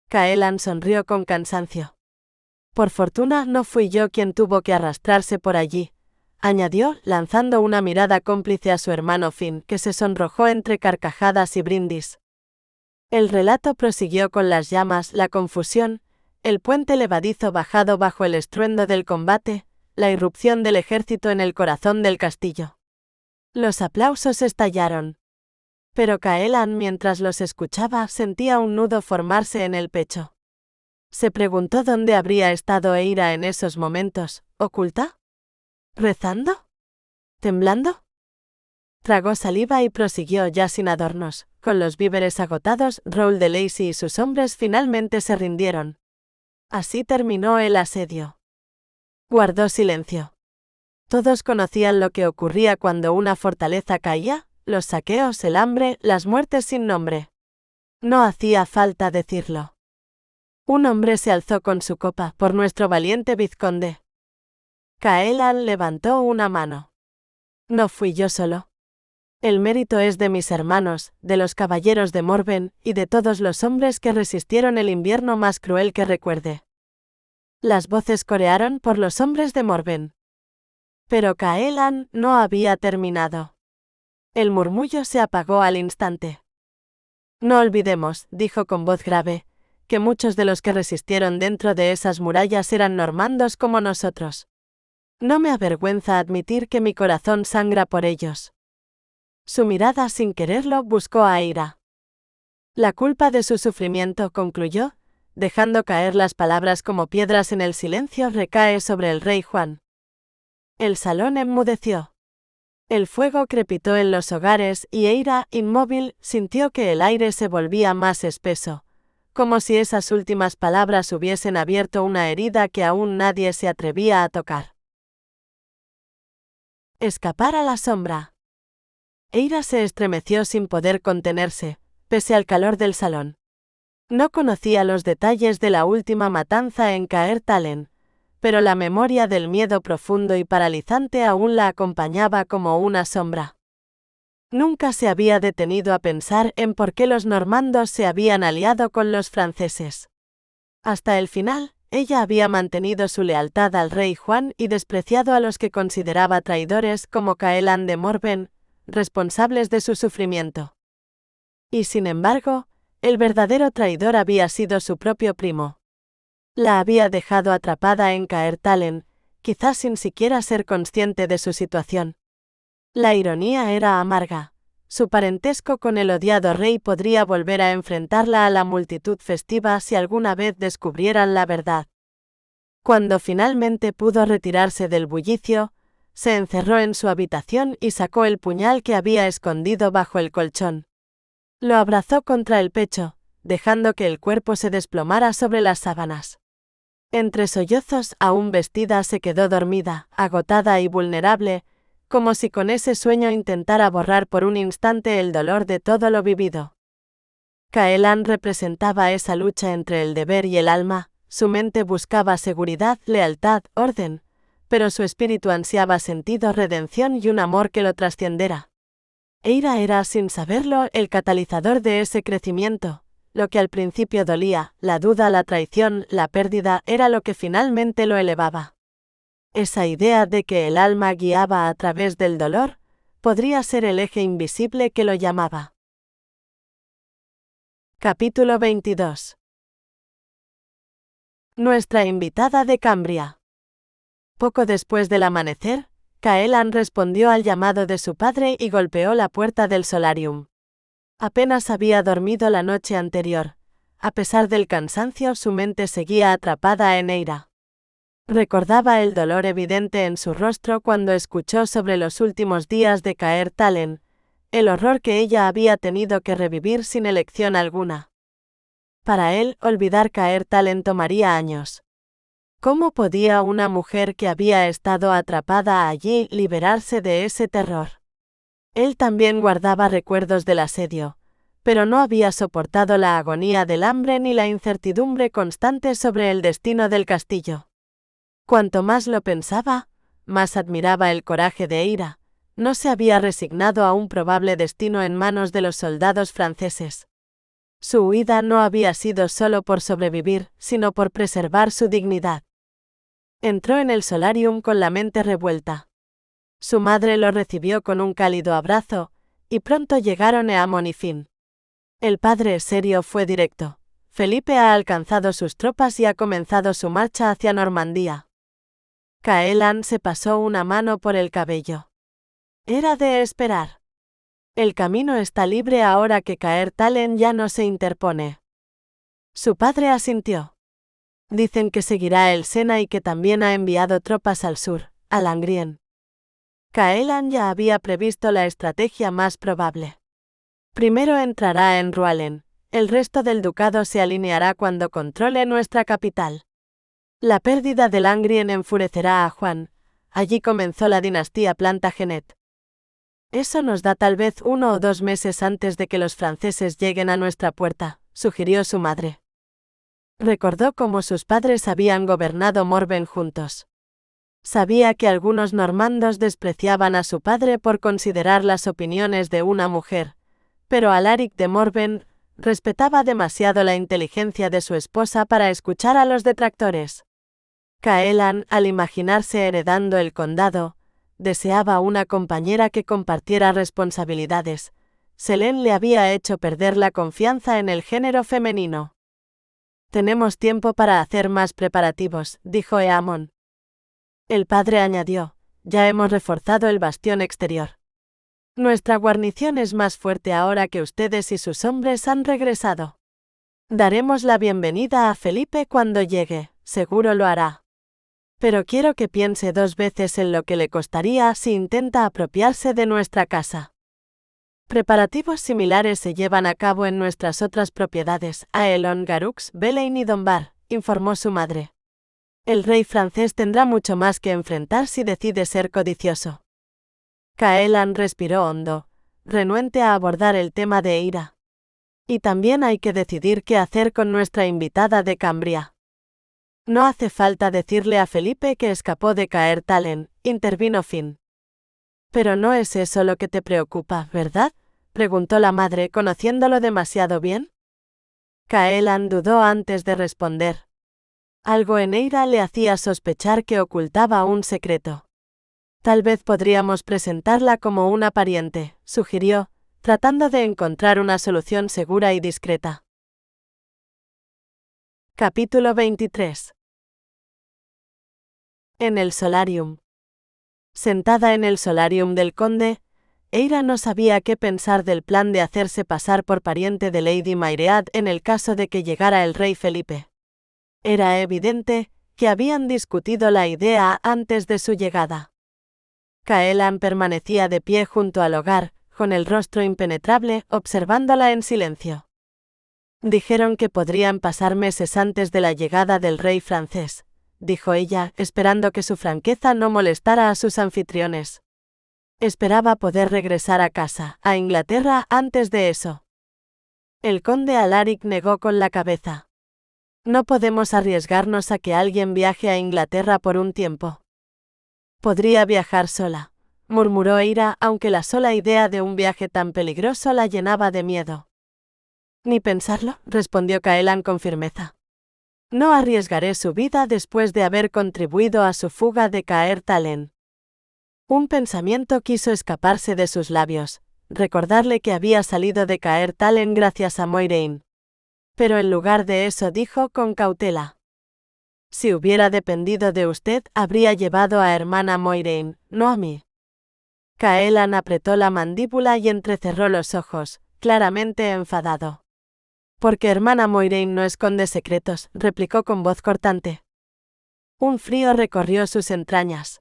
Caelan sonrió con cansancio. Por fortuna no fui yo quien tuvo que arrastrarse por allí, añadió, lanzando una mirada cómplice a su hermano Finn, que se sonrojó entre carcajadas y brindis. El relato prosiguió con las llamas, la confusión, el puente levadizo bajado bajo el estruendo del combate, la irrupción del ejército en el corazón del castillo. Los aplausos estallaron. Pero Caelan, mientras los escuchaba, sentía un nudo formarse en el pecho. Se preguntó dónde habría estado Eira en esos momentos, ¿oculta? ¿Rezando? ¿Temblando? Tragó saliva y prosiguió ya sin adornos. Con los víveres agotados, Raoul de Lacy y sus hombres finalmente se rindieron. Así terminó el asedio. Guardó silencio. Todos conocían lo que ocurría cuando una fortaleza caía, los saqueos, el hambre, las muertes sin nombre. No hacía falta decirlo. Un hombre se alzó con su copa, por nuestro valiente vizconde. Caelan levantó una mano. No fui yo solo. El mérito es de mis hermanos, de los caballeros de Morven, y de todos los hombres que resistieron el invierno más cruel que recuerde. Las voces corearon por los hombres de Morven. Pero Caelan no había terminado. El murmullo se apagó al instante. No olvidemos, dijo con voz grave, que muchos de los que resistieron dentro de esas murallas eran normandos como nosotros. No me avergüenza admitir que mi corazón sangra por ellos. Su mirada sin quererlo buscó a Eira. La culpa de su sufrimiento, concluyó, dejando caer las palabras como piedras en el silencio, recae sobre el rey Juan. El salón enmudeció. El fuego crepitó en los hogares y Eira, inmóvil, sintió que el aire se volvía más espeso, como si esas últimas palabras hubiesen abierto una herida que aún nadie se atrevía a tocar. Escapar a la sombra. Eira se estremeció sin poder contenerse, pese al calor del salón. No conocía los detalles de la última matanza en Caer Talen, pero la memoria del miedo profundo y paralizante aún la acompañaba como una sombra. Nunca se había detenido a pensar en por qué los normandos se habían aliado con los franceses. Hasta el final, ella había mantenido su lealtad al rey Juan y despreciado a los que consideraba traidores como Caelan de Morven, responsables de su sufrimiento. Y sin embargo, el verdadero traidor había sido su propio primo. La había dejado atrapada en Caer Talen, quizás sin siquiera ser consciente de su situación. La ironía era amarga. Su parentesco con el odiado rey podría volver a enfrentarla a la multitud festiva si alguna vez descubrieran la verdad. Cuando finalmente pudo retirarse del bullicio, se encerró en su habitación y sacó el puñal que había escondido bajo el colchón. Lo abrazó contra el pecho, dejando que el cuerpo se desplomara sobre las sábanas. Entre sollozos, aún vestida, se quedó dormida, agotada y vulnerable, como si con ese sueño intentara borrar por un instante el dolor de todo lo vivido. Caelan representaba esa lucha entre el deber y el alma, su mente buscaba seguridad, lealtad, orden, pero su espíritu ansiaba sentido, redención y un amor que lo trascendiera. Eira era, sin saberlo, el catalizador de ese crecimiento. Lo que al principio dolía, la duda, la traición, la pérdida, era lo que finalmente lo elevaba. Esa idea de que el alma guiaba a través del dolor, podría ser el eje invisible que lo llamaba. Capítulo 22. Nuestra invitada de Cambria. Poco después del amanecer, Caelan respondió al llamado de su padre y golpeó la puerta del solarium. Apenas había dormido la noche anterior. A pesar del cansancio, su mente seguía atrapada en Eira. Recordaba el dolor evidente en su rostro cuando escuchó sobre los últimos días de Caer Talen, el horror que ella había tenido que revivir sin elección alguna. Para él, olvidar Caer Talen tomaría años. ¿Cómo podía una mujer que había estado atrapada allí liberarse de ese terror? Él también guardaba recuerdos del asedio, pero no había soportado la agonía del hambre ni la incertidumbre constante sobre el destino del castillo. Cuanto más lo pensaba, más admiraba el coraje de Eira. No se había resignado a un probable destino en manos de los soldados franceses. Su huida no había sido solo por sobrevivir, sino por preservar su dignidad. Entró en el solarium con la mente revuelta. Su madre lo recibió con un cálido abrazo, y pronto llegaron Eamon y Finn. El padre serio fue directo. Felipe ha alcanzado sus tropas y ha comenzado su marcha hacia Normandía. Caelan se pasó una mano por el cabello. Era de esperar. El camino está libre ahora que Caer Talen ya no se interpone. Su padre asintió. Dicen que seguirá el Sena y que también ha enviado tropas al sur, a Langrien. Caelan ya había previsto la estrategia más probable. Primero entrará en Rualen, el resto del ducado se alineará cuando controle nuestra capital. La pérdida de Langrien enfurecerá a Juan. Allí comenzó la dinastía Plantagenet. Eso nos da tal vez 1 o 2 meses antes de que los franceses lleguen a nuestra puerta, sugirió su madre. Recordó cómo sus padres habían gobernado Morven juntos. Sabía que algunos normandos despreciaban a su padre por considerar las opiniones de una mujer, pero Alaric de Morven respetaba demasiado la inteligencia de su esposa para escuchar a los detractores. Caelan, al imaginarse heredando el condado, deseaba una compañera que compartiera responsabilidades. Selene le había hecho perder la confianza en el género femenino. Tenemos tiempo para hacer más preparativos, dijo Eamon. El padre añadió, ya hemos reforzado el bastión exterior. Nuestra guarnición es más fuerte ahora que ustedes y sus hombres han regresado. Daremos la bienvenida a Felipe cuando llegue, seguro lo hará. Pero quiero que piense 2 veces en lo que le costaría si intenta apropiarse de nuestra casa. Preparativos similares se llevan a cabo en nuestras otras propiedades, Aelon, Garux, Belein y Dombar, informó su madre. El rey francés tendrá mucho más que enfrentar si decide ser codicioso. Caelan respiró hondo, renuente a abordar el tema de Eira. Y también hay que decidir qué hacer con nuestra invitada de Cambria. No hace falta decirle a Felipe que escapó de Caertalen, intervino Finn. Pero no es eso lo que te preocupa, ¿verdad? Preguntó la madre, conociéndolo demasiado bien. Caelan dudó antes de responder. Algo en Eira le hacía sospechar que ocultaba un secreto. Tal vez podríamos presentarla como una pariente, sugirió, tratando de encontrar una solución segura y discreta. Capítulo 23. En el solarium. Sentada en el solarium del conde, Eira no sabía qué pensar del plan de hacerse pasar por pariente de Lady Mairead en el caso de que llegara el rey Felipe. Era evidente que habían discutido la idea antes de su llegada. Caelan permanecía de pie junto al hogar, con el rostro impenetrable, observándola en silencio. Dijeron que podrían pasar meses antes de la llegada del rey francés, dijo ella, esperando que su franqueza no molestara a sus anfitriones. Esperaba poder regresar a casa, a Inglaterra, antes de eso. El conde Alaric negó con la cabeza. No podemos arriesgarnos a que alguien viaje a Inglaterra por un tiempo. Podría viajar sola, murmuró Eira, aunque la sola idea de un viaje tan peligroso la llenaba de miedo. Ni pensarlo, respondió Caelan con firmeza. No arriesgaré su vida después de haber contribuido a su fuga de Caertalen. Un pensamiento quiso escaparse de sus labios, recordarle que había salido de Caertalen gracias a Moiraine. Pero en lugar de eso dijo con cautela. Si hubiera dependido de usted, habría llevado a hermana Moiraine, no a mí. Caelan apretó la mandíbula y entrecerró los ojos, claramente enfadado. Porque hermana Moiraine no esconde secretos, replicó con voz cortante. Un frío recorrió sus entrañas.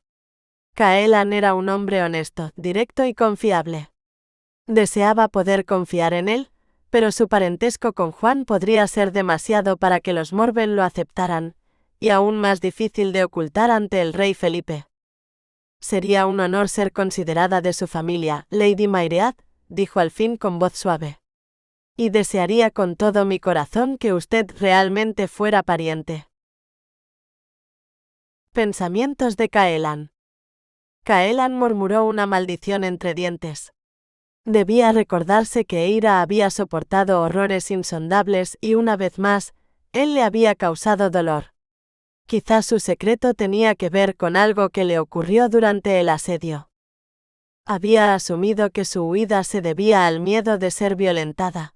Caelan era un hombre honesto, directo y confiable. Deseaba poder confiar en él, pero su parentesco con Juan podría ser demasiado para que los Morven lo aceptaran, y aún más difícil de ocultar ante el rey Felipe. Sería un honor ser considerada de su familia, Lady Mairead, dijo al fin con voz suave. Y desearía con todo mi corazón que usted realmente fuera pariente. Pensamientos de Caelan. Caelan murmuró una maldición entre dientes. Debía recordarse que Eira había soportado horrores insondables y una vez más, él le había causado dolor. Quizás su secreto tenía que ver con algo que le ocurrió durante el asedio. Había asumido que su huida se debía al miedo de ser violentada,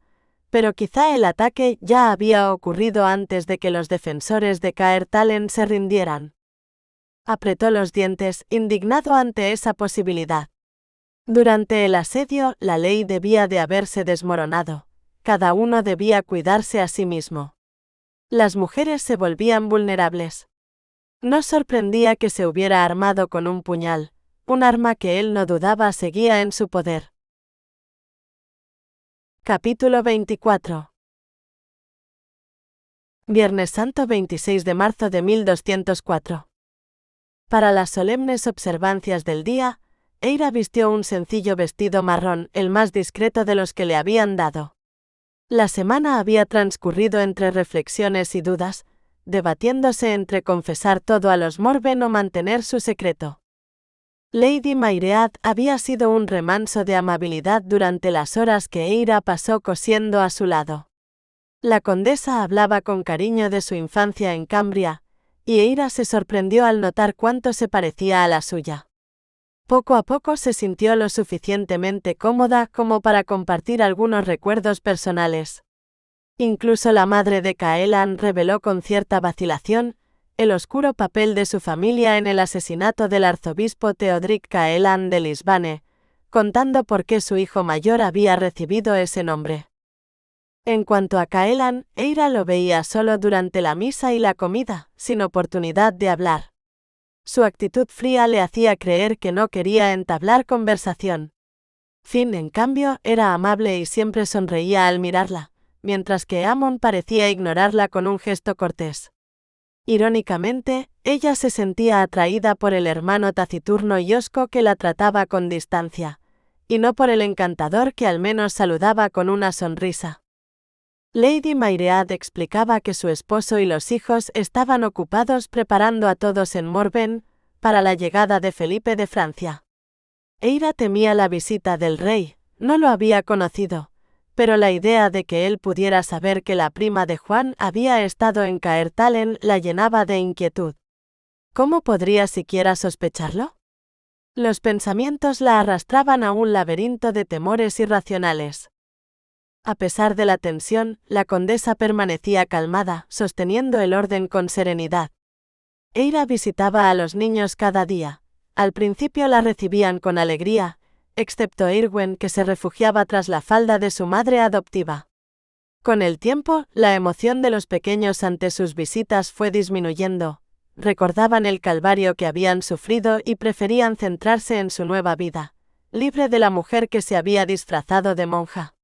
pero quizá el ataque ya había ocurrido antes de que los defensores de Caertalen se rindieran. Apretó los dientes, indignado ante esa posibilidad. Durante el asedio, la ley debía de haberse desmoronado. Cada uno debía cuidarse a sí mismo. Las mujeres se volvían vulnerables. No sorprendía que se hubiera armado con un puñal, un arma que él no dudaba seguía en su poder. Capítulo 24. Viernes Santo 26 de marzo de 1204. Para las solemnes observancias del día, Eira vistió un sencillo vestido marrón, el más discreto de los que le habían dado. La semana había transcurrido entre reflexiones y dudas, debatiéndose entre confesar todo a los Morven o mantener su secreto. Lady Mairead había sido un remanso de amabilidad durante las horas que Eira pasó cosiendo a su lado. La condesa hablaba con cariño de su infancia en Cambria, y Eira se sorprendió al notar cuánto se parecía a la suya. Poco a poco se sintió lo suficientemente cómoda como para compartir algunos recuerdos personales. Incluso la madre de Caelan reveló con cierta vacilación el oscuro papel de su familia en el asesinato del arzobispo Theodric Caelan de Lisbane, contando por qué su hijo mayor había recibido ese nombre. En cuanto a Caelan, Eira lo veía solo durante la misa y la comida, sin oportunidad de hablar. Su actitud fría le hacía creer que no quería entablar conversación. Finn, en cambio, era amable y siempre sonreía al mirarla, mientras que Amon parecía ignorarla con un gesto cortés. Irónicamente, ella se sentía atraída por el hermano taciturno y hosco que la trataba con distancia, y no por el encantador que al menos saludaba con una sonrisa. Lady Mairead explicaba que su esposo y los hijos estaban ocupados preparando a todos en Morven para la llegada de Felipe de Francia. Eira temía la visita del rey, no lo había conocido, pero la idea de que él pudiera saber que la prima de Juan había estado en Caertalen la llenaba de inquietud. ¿Cómo podría siquiera sospecharlo? Los pensamientos la arrastraban a un laberinto de temores irracionales. A pesar de la tensión, la condesa permanecía calmada, sosteniendo el orden con serenidad. Eira visitaba a los niños cada día. Al principio la recibían con alegría, excepto Irwen, que se refugiaba tras la falda de su madre adoptiva. Con el tiempo, la emoción de los pequeños ante sus visitas fue disminuyendo. Recordaban el calvario que habían sufrido y preferían centrarse en su nueva vida, libre de la mujer que se había disfrazado de monja.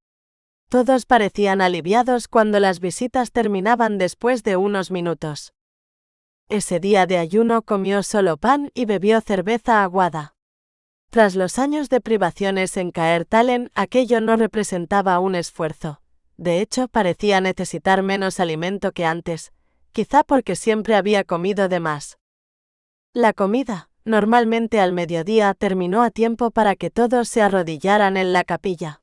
Todos parecían aliviados cuando las visitas terminaban después de unos minutos. Ese día de ayuno comió solo pan y bebió cerveza aguada. Tras los años de privaciones en Caertalen, aquello no representaba un esfuerzo. De hecho, parecía necesitar menos alimento que antes, quizá porque siempre había comido de más. La comida, normalmente al mediodía, terminó a tiempo para que todos se arrodillaran en la capilla.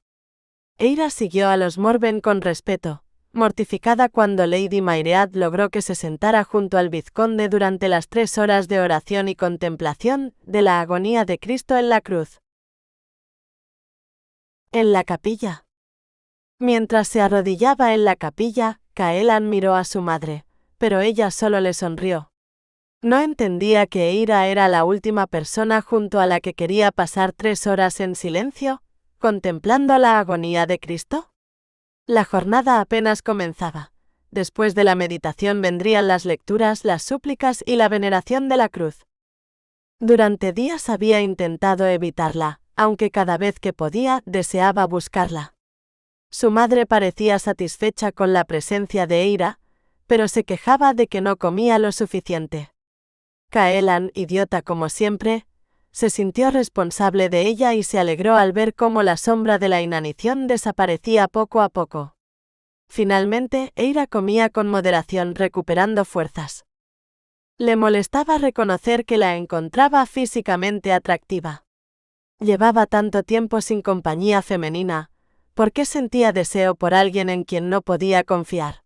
Eira siguió a los Morven con respeto, mortificada cuando Lady Mairead logró que se sentara junto al vizconde durante las 3 horas de oración y contemplación de la agonía de Cristo en la cruz. En la capilla. Mientras se arrodillaba en la capilla, Caelan miró a su madre, pero ella solo le sonrió. No entendía que Eira era la última persona junto a la que quería pasar 3 horas en silencio, contemplando la agonía de Cristo. La jornada apenas comenzaba. Después de la meditación vendrían las lecturas, las súplicas y la veneración de la cruz. Durante días había intentado evitarla, aunque cada vez que podía deseaba buscarla. Su madre parecía satisfecha con la presencia de Eira, pero se quejaba de que no comía lo suficiente. Caelan, idiota como siempre, se sintió responsable de ella y se alegró al ver cómo la sombra de la inanición desaparecía poco a poco. Finalmente, Eira comía con moderación, recuperando fuerzas. Le molestaba reconocer que la encontraba físicamente atractiva. Llevaba tanto tiempo sin compañía femenina, ¿por qué sentía deseo por alguien en quien no podía confiar?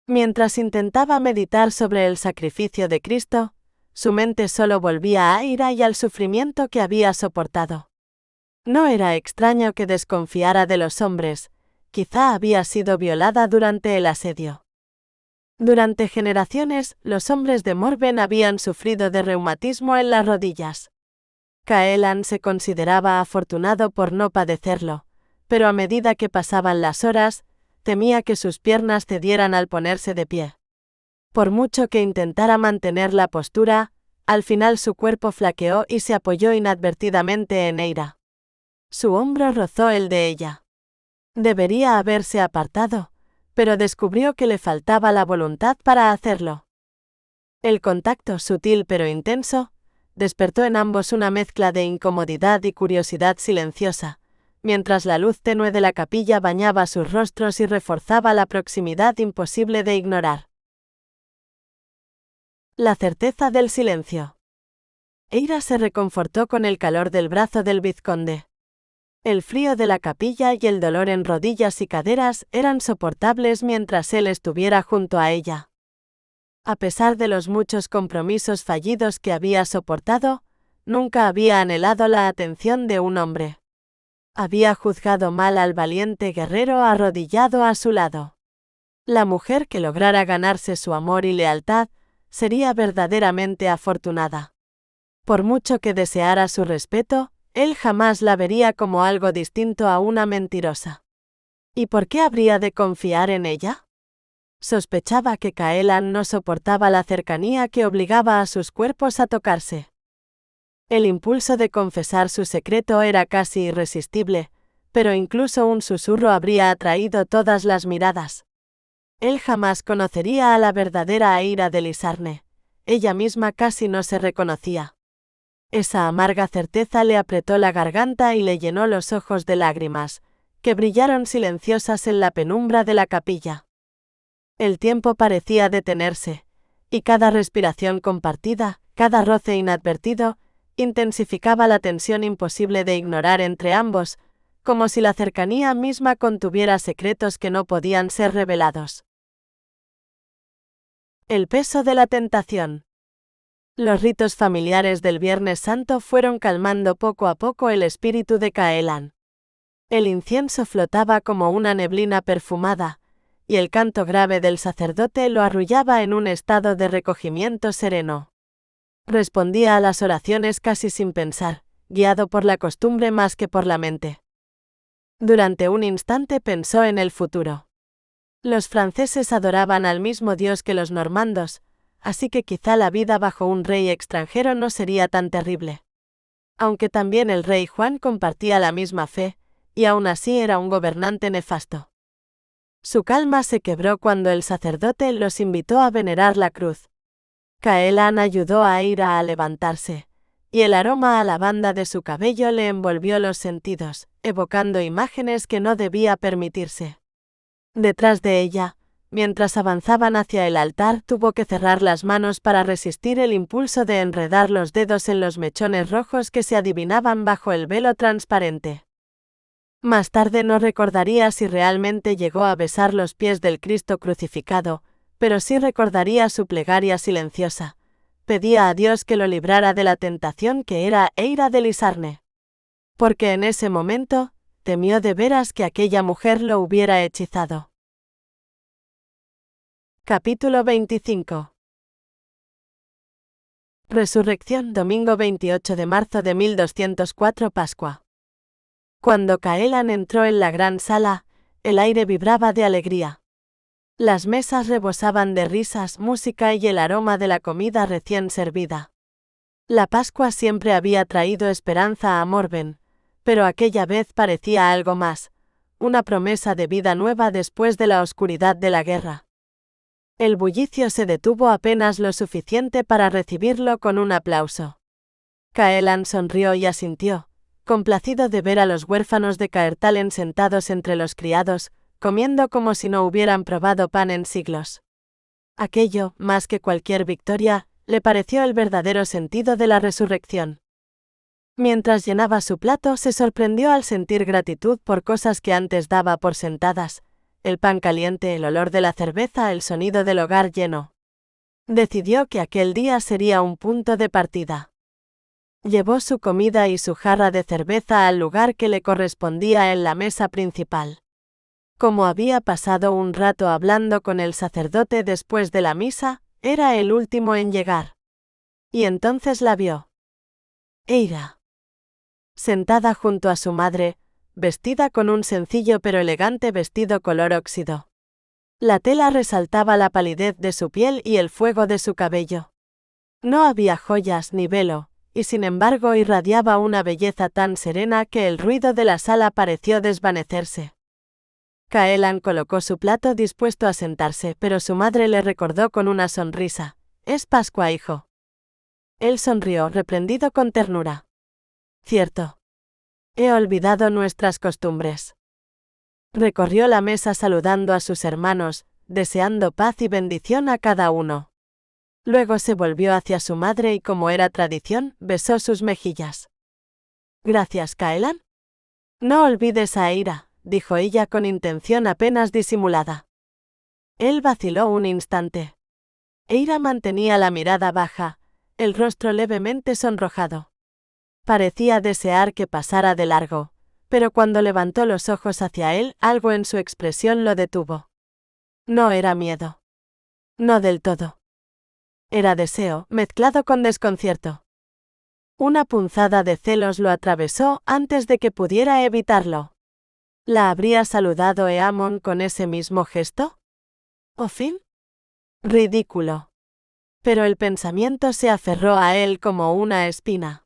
Mientras intentaba meditar sobre el sacrificio de Cristo, su mente solo volvía a Eira y al sufrimiento que había soportado. No era extraño que desconfiara de los hombres, quizá había sido violada durante el asedio. Durante generaciones, los hombres de Morven habían sufrido de reumatismo en las rodillas. Caelan se consideraba afortunado por no padecerlo, pero a medida que pasaban las horas, temía que sus piernas cedieran al ponerse de pie. Por mucho que intentara mantener la postura, al final su cuerpo flaqueó y se apoyó inadvertidamente en Eira. Su hombro rozó el de ella. Debería haberse apartado, pero descubrió que le faltaba la voluntad para hacerlo. El contacto, sutil pero intenso, despertó en ambos una mezcla de incomodidad y curiosidad silenciosa, mientras la luz tenue de la capilla bañaba sus rostros y reforzaba la proximidad imposible de ignorar. La certeza del silencio. Eira se reconfortó con el calor del brazo del vizconde. El frío de la capilla y el dolor en rodillas y caderas eran soportables mientras él estuviera junto a ella. A pesar de los muchos compromisos fallidos que había soportado, nunca había anhelado la atención de un hombre. Había juzgado mal al valiente guerrero arrodillado a su lado. La mujer que lograra ganarse su amor y lealtad sería verdaderamente afortunada. Por mucho que deseara su respeto, Él jamás la vería como algo distinto a una mentirosa. ¿Y por qué habría de confiar en ella? Sospechaba que Caelan no soportaba la cercanía que obligaba a sus cuerpos a tocarse. El impulso de confesar su secreto era casi irresistible, pero incluso un susurro habría atraído todas las miradas. Él jamás conocería a la verdadera Eira de Lizarne. Ella misma casi no se reconocía. Esa amarga certeza le apretó la garganta y le llenó los ojos de lágrimas, que brillaron silenciosas en la penumbra de la capilla. El tiempo parecía detenerse, y cada respiración compartida, cada roce inadvertido, intensificaba la tensión imposible de ignorar entre ambos, como si la cercanía misma contuviera secretos que no podían ser revelados. El peso de la tentación. Los ritos familiares del Viernes Santo fueron calmando poco a poco el espíritu de Caelan. El incienso flotaba como una neblina perfumada, y el canto grave del sacerdote lo arrullaba en un estado de recogimiento sereno. Respondía a las oraciones casi sin pensar, guiado por la costumbre más que por la mente. Durante un instante pensó en el futuro. Los franceses adoraban al mismo Dios que los normandos, así que quizá la vida bajo un rey extranjero no sería tan terrible. Aunque también el rey Juan compartía la misma fe, y aún así era un gobernante nefasto. Su calma se quebró cuando el sacerdote los invitó a venerar la cruz. Caelan ayudó a Eira a levantarse, y el aroma a lavanda de su cabello le envolvió los sentidos, evocando imágenes que no debía permitirse. Detrás de ella, mientras avanzaban hacia el altar, tuvo que cerrar las manos para resistir el impulso de enredar los dedos en los mechones rojos que se adivinaban bajo el velo transparente. Más tarde no recordaría si realmente llegó a besar los pies del Cristo crucificado, pero sí recordaría su plegaria silenciosa. Pedía a Dios que lo librara de la tentación que era Eira de Lizarne. Porque en ese momento, temió de veras que aquella mujer lo hubiera hechizado. Capítulo 25. Resurrección, domingo 28 de marzo de 1204 Pascua. Cuando Caelan entró en la gran sala, el aire vibraba de alegría. Las mesas rebosaban de risas, música y el aroma de la comida recién servida. La Pascua siempre había traído esperanza a Morven, pero aquella vez parecía algo más, una promesa de vida nueva después de la oscuridad de la guerra. El bullicio se detuvo apenas lo suficiente para recibirlo con un aplauso. Caelan sonrió y asintió, complacido de ver a los huérfanos de Caertalen sentados entre los criados, comiendo como si no hubieran probado pan en siglos. Aquello, más que cualquier victoria, le pareció el verdadero sentido de la resurrección. Mientras llenaba su plato, se sorprendió al sentir gratitud por cosas que antes daba por sentadas: el pan caliente, el olor de la cerveza, el sonido del hogar lleno. Decidió que aquel día sería un punto de partida. Llevó su comida y su jarra de cerveza al lugar que le correspondía en la mesa principal. Como había pasado un rato hablando con el sacerdote después de la misa, era el último en llegar. Y entonces la vio. Eira. Sentada junto a su madre, vestida con un sencillo pero elegante vestido color óxido. La tela resaltaba la palidez de su piel y el fuego de su cabello. No había joyas ni velo, y sin embargo irradiaba una belleza tan serena que el ruido de la sala pareció desvanecerse. Caelan colocó su plato dispuesto a sentarse, pero su madre le recordó con una sonrisa: «Es Pascua, hijo». Él sonrió, reprendido con ternura. «Cierto. He olvidado nuestras costumbres». Recorrió la mesa saludando a sus hermanos, deseando paz y bendición a cada uno. Luego se volvió hacia su madre y, como era tradición, besó sus mejillas. «Gracias, Caelan. No olvides a Eira», dijo ella con intención apenas disimulada. Él vaciló un instante. Eira mantenía la mirada baja, el rostro levemente sonrojado. Parecía desear que pasara de largo, pero cuando levantó los ojos hacia él, algo en su expresión lo detuvo. No era miedo. No del todo. Era deseo, mezclado con desconcierto. Una punzada de celos lo atravesó antes de que pudiera evitarlo. ¿La habría saludado Eamon con ese mismo gesto? ¿O fin? Ridículo. Pero el pensamiento se aferró a él como una espina.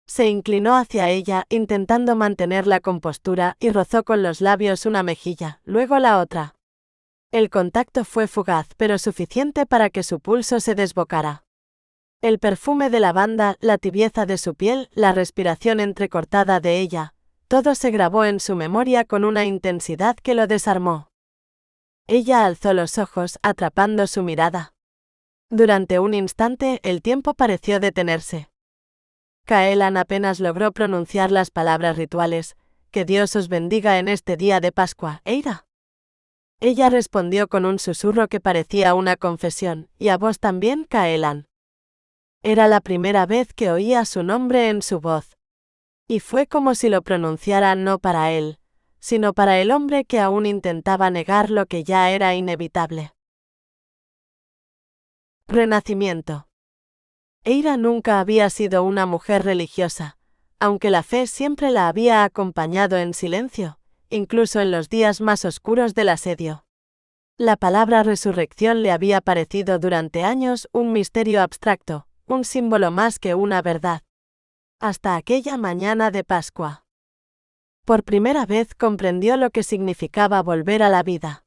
Se inclinó hacia ella, intentando mantener la compostura, y rozó con los labios una mejilla, luego la otra. El contacto fue fugaz, pero suficiente para que su pulso se desbocara. El perfume de lavanda, la tibieza de su piel, la respiración entrecortada de ella, todo se grabó en su memoria con una intensidad que lo desarmó. Ella alzó los ojos, atrapando su mirada. Durante un instante, el tiempo pareció detenerse. Caelan apenas logró pronunciar las palabras rituales: «Que Dios os bendiga en este día de Pascua, Eira». Ella respondió con un susurro que parecía una confesión: «¿Y a vos también, Caelan?». Era la primera vez que oía su nombre en su voz. Y fue como si lo pronunciara no para él, sino para el hombre que aún intentaba negar lo que ya era inevitable. Renacimiento. Eira nunca había sido una mujer religiosa, aunque la fe siempre la había acompañado en silencio, incluso en los días más oscuros del asedio. La palabra resurrección le había parecido durante años un misterio abstracto, un símbolo más que una verdad. Hasta aquella mañana de Pascua. Por primera vez comprendió lo que significaba volver a la vida.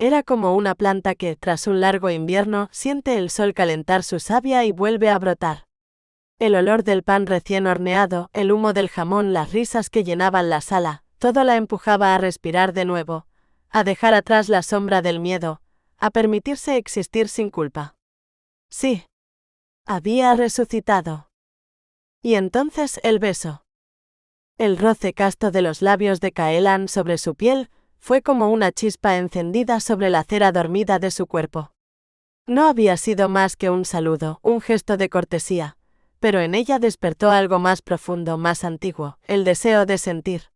Era como una planta que, tras un largo invierno, siente el sol calentar su savia y vuelve a brotar. El olor del pan recién horneado, el humo del jamón, las risas que llenaban la sala, todo la empujaba a respirar de nuevo, a dejar atrás la sombra del miedo, a permitirse existir sin culpa. Sí. Había resucitado. Y entonces el beso. El roce casto de los labios de Caelan sobre su piel fue como una chispa encendida sobre la cera dormida de su cuerpo. No había sido más que un saludo, un gesto de cortesía, pero en ella despertó algo más profundo, más antiguo, el deseo de sentir.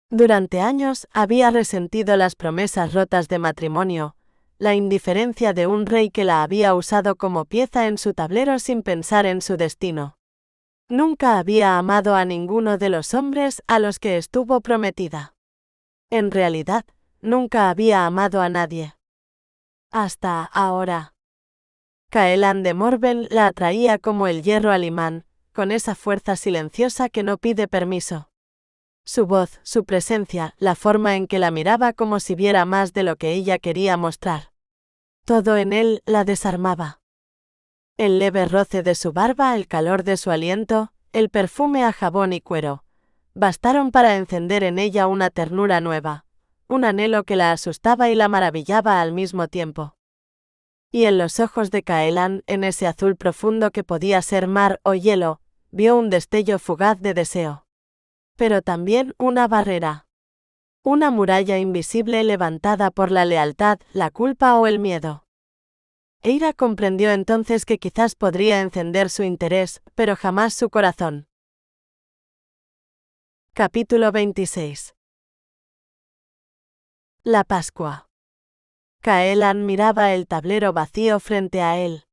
Durante años había resentido las promesas rotas de matrimonio, la indiferencia de un rey que la había usado como pieza en su tablero sin pensar en su destino. Nunca había amado a ninguno de los hombres a los que estuvo prometida. En realidad, nunca había amado a nadie. Hasta ahora. Caelan de Morven la atraía como el hierro al imán, con esa fuerza silenciosa que no pide permiso. Su voz, su presencia, la forma en que la miraba como si viera más de lo que ella quería mostrar. Todo en él la desarmaba. El leve roce de su barba, el calor de su aliento, el perfume a jabón y cuero, bastaron para encender en ella una ternura nueva, un anhelo que la asustaba y la maravillaba al mismo tiempo. Y en los ojos de Caelan, en ese azul profundo que podía ser mar o hielo, vio un destello fugaz de deseo. Pero también una barrera. Una muralla invisible levantada por la lealtad, la culpa o el miedo. Eira comprendió entonces que quizás podría encender su interés, pero jamás su corazón. Capítulo 26. La Pascua. Caelan miraba el tablero vacío frente a él.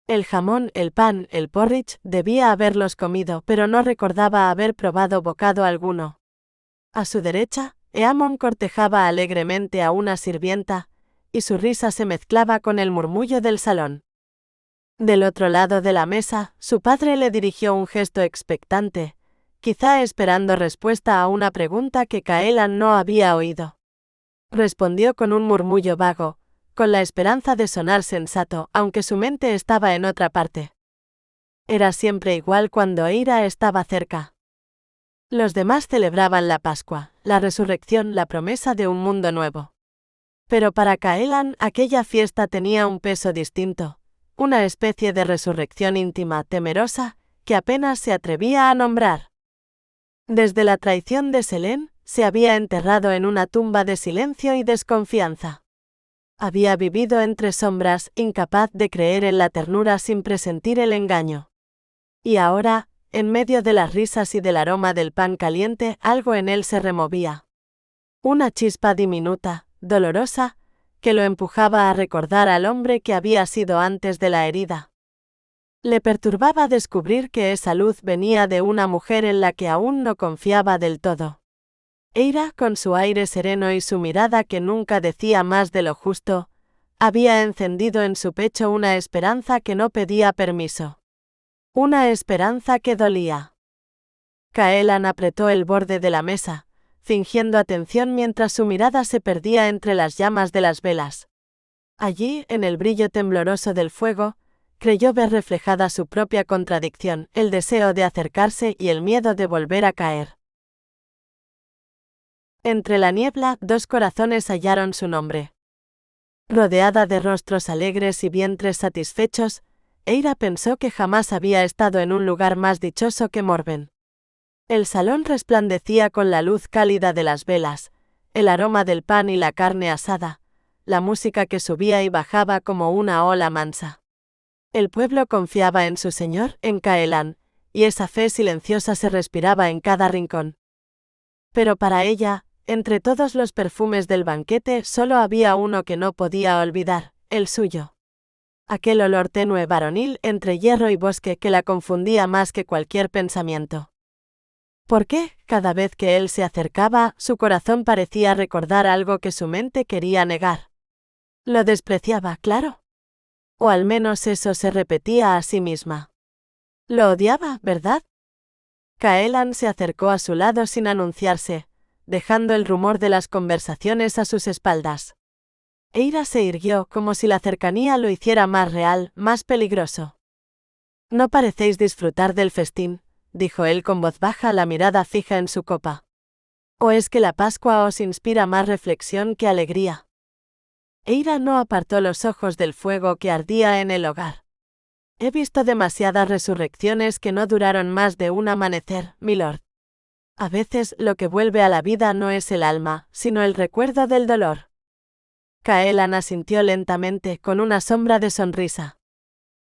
El jamón, el pan, el porridge, debía haberlos comido, pero no recordaba haber probado bocado alguno. A su derecha, Eamon cortejaba alegremente a una sirvienta, y su risa se mezclaba con el murmullo del salón. Del otro lado de la mesa, su padre le dirigió un gesto expectante, quizá esperando respuesta a una pregunta que Caelan no había oído. Respondió con un murmullo vago, con la esperanza de sonar sensato, aunque su mente estaba en otra parte. Era siempre igual cuando Eira estaba cerca. Los demás celebraban la Pascua, la resurrección, la promesa de un mundo nuevo. Pero para Caelan aquella fiesta tenía un peso distinto, una especie de resurrección íntima, temerosa, que apenas se atrevía a nombrar. Desde la traición de Selene, se había enterrado en una tumba de silencio y desconfianza. Había vivido entre sombras, incapaz de creer en la ternura sin presentir el engaño. Y ahora, en medio de las risas y del aroma del pan caliente, algo en él se removía. Una chispa diminuta, dolorosa, que lo empujaba a recordar al hombre que había sido antes de la herida. Le perturbaba descubrir que esa luz venía de una mujer en la que aún no confiaba del todo. Eira, con su aire sereno y su mirada que nunca decía más de lo justo, había encendido en su pecho una esperanza que no pedía permiso. Una esperanza que dolía. Caelan apretó el borde de la mesa, fingiendo atención mientras su mirada se perdía entre las llamas de las velas. Allí, en el brillo tembloroso del fuego, creyó ver reflejada su propia contradicción, el deseo de acercarse y el miedo de volver a caer. Entre la niebla, dos corazones hallaron su nombre. Rodeada de rostros alegres y vientres satisfechos, Eira pensó que jamás había estado en un lugar más dichoso que Morven. El salón resplandecía con la luz cálida de las velas, el aroma del pan y la carne asada, la música que subía y bajaba como una ola mansa. El pueblo confiaba en su señor, en Caelan, y esa fe silenciosa se respiraba en cada rincón. Pero para ella, entre todos los perfumes del banquete, solo había uno que no podía olvidar, el suyo. Aquel olor tenue varonil entre hierro y bosque que la confundía más que cualquier pensamiento. ¿Por qué, cada vez que él se acercaba, su corazón parecía recordar algo que su mente quería negar? Lo despreciaba, claro. O al menos eso se repetía a sí misma. Lo odiaba, ¿verdad? Caelan se acercó a su lado sin anunciarse, dejando el rumor de las conversaciones a sus espaldas. Eira se irguió como si la cercanía lo hiciera más real, más peligroso. «No parecéis disfrutar del festín», dijo él con voz baja, la mirada fija en su copa. «¿O es que la Pascua os inspira más reflexión que alegría?» Eira no apartó los ojos del fuego que ardía en el hogar. «He visto demasiadas resurrecciones que no duraron más de un amanecer, milord. A veces lo que vuelve a la vida no es el alma, sino el recuerdo del dolor». Caelan asintió lentamente, con una sombra de sonrisa.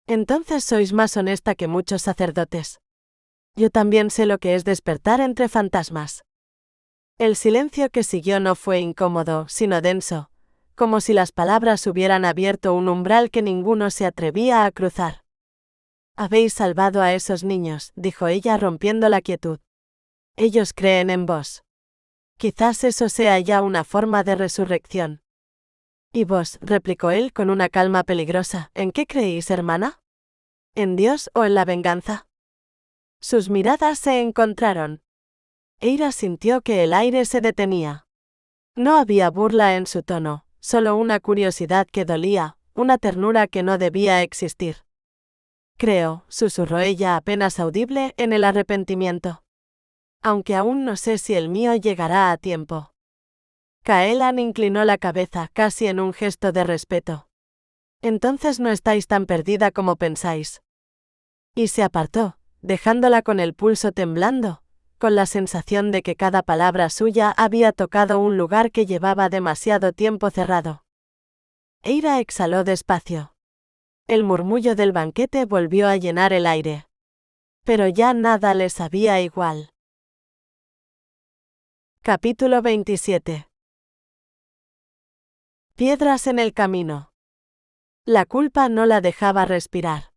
«Entonces sois más honesta que muchos sacerdotes. Yo también sé lo que es despertar entre fantasmas». El silencio que siguió no fue incómodo, sino denso, como si las palabras hubieran abierto un umbral que ninguno se atrevía a cruzar. «Habéis salvado a esos niños», dijo ella rompiendo la quietud. «Ellos creen en vos. Quizás eso sea ya una forma de resurrección». «¿Y vos?», replicó él con una calma peligrosa, «¿en qué creéis, hermana? ¿En Dios o en la venganza?» Sus miradas se encontraron. Eira sintió que el aire se detenía. No había burla en su tono, solo una curiosidad que dolía, una ternura que no debía existir. «Creo», susurró ella apenas audible, «en el arrepentimiento. Aunque aún no sé si el mío llegará a tiempo». Caelan inclinó la cabeza casi en un gesto de respeto. «Entonces no estáis tan perdida como pensáis». Y se apartó, dejándola con el pulso temblando, con la sensación de que cada palabra suya había tocado un lugar que llevaba demasiado tiempo cerrado. Eira exhaló despacio. El murmullo del banquete volvió a llenar el aire. Pero ya nada le sabía igual. Capítulo 27. Piedras en el camino. La culpa no la dejaba respirar.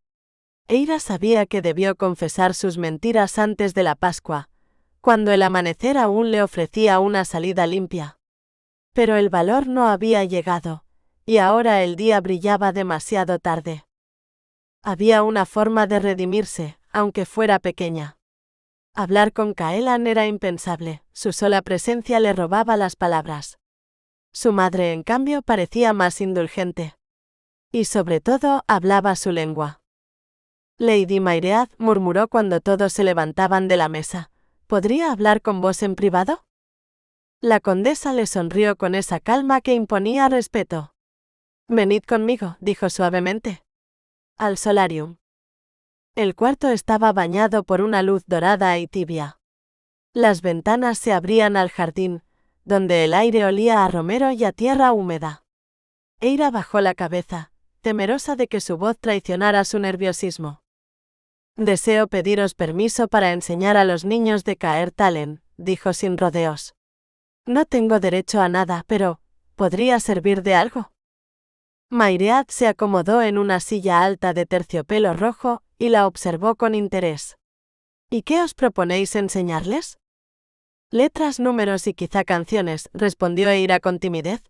Eira sabía que debió confesar sus mentiras antes de la Pascua, cuando el amanecer aún le ofrecía una salida limpia. Pero el valor no había llegado, y ahora el día brillaba demasiado tarde. Había una forma de redimirse, aunque fuera pequeña. Hablar con Caelan era impensable, su sola presencia le robaba las palabras. Su madre, en cambio, parecía más indulgente. Y sobre todo, hablaba su lengua. «Lady Mairead», murmuró cuando todos se levantaban de la mesa, «¿podría hablar con vos en privado?» La condesa le sonrió con esa calma que imponía respeto. «Venid conmigo», dijo suavemente. «Al solarium». El cuarto estaba bañado por una luz dorada y tibia. Las ventanas se abrían al jardín, donde el aire olía a romero y a tierra húmeda. Eira bajó la cabeza, temerosa de que su voz traicionara su nerviosismo. «Deseo pediros permiso para enseñar a los niños de Caer Talen», dijo sin rodeos. «No tengo derecho a nada, pero ¿podría servir de algo?» Mairead se acomodó en una silla alta de terciopelo rojo y la observó con interés. ¿Y qué os proponéis enseñarles? Letras, números y quizá canciones, respondió Eira con timidez.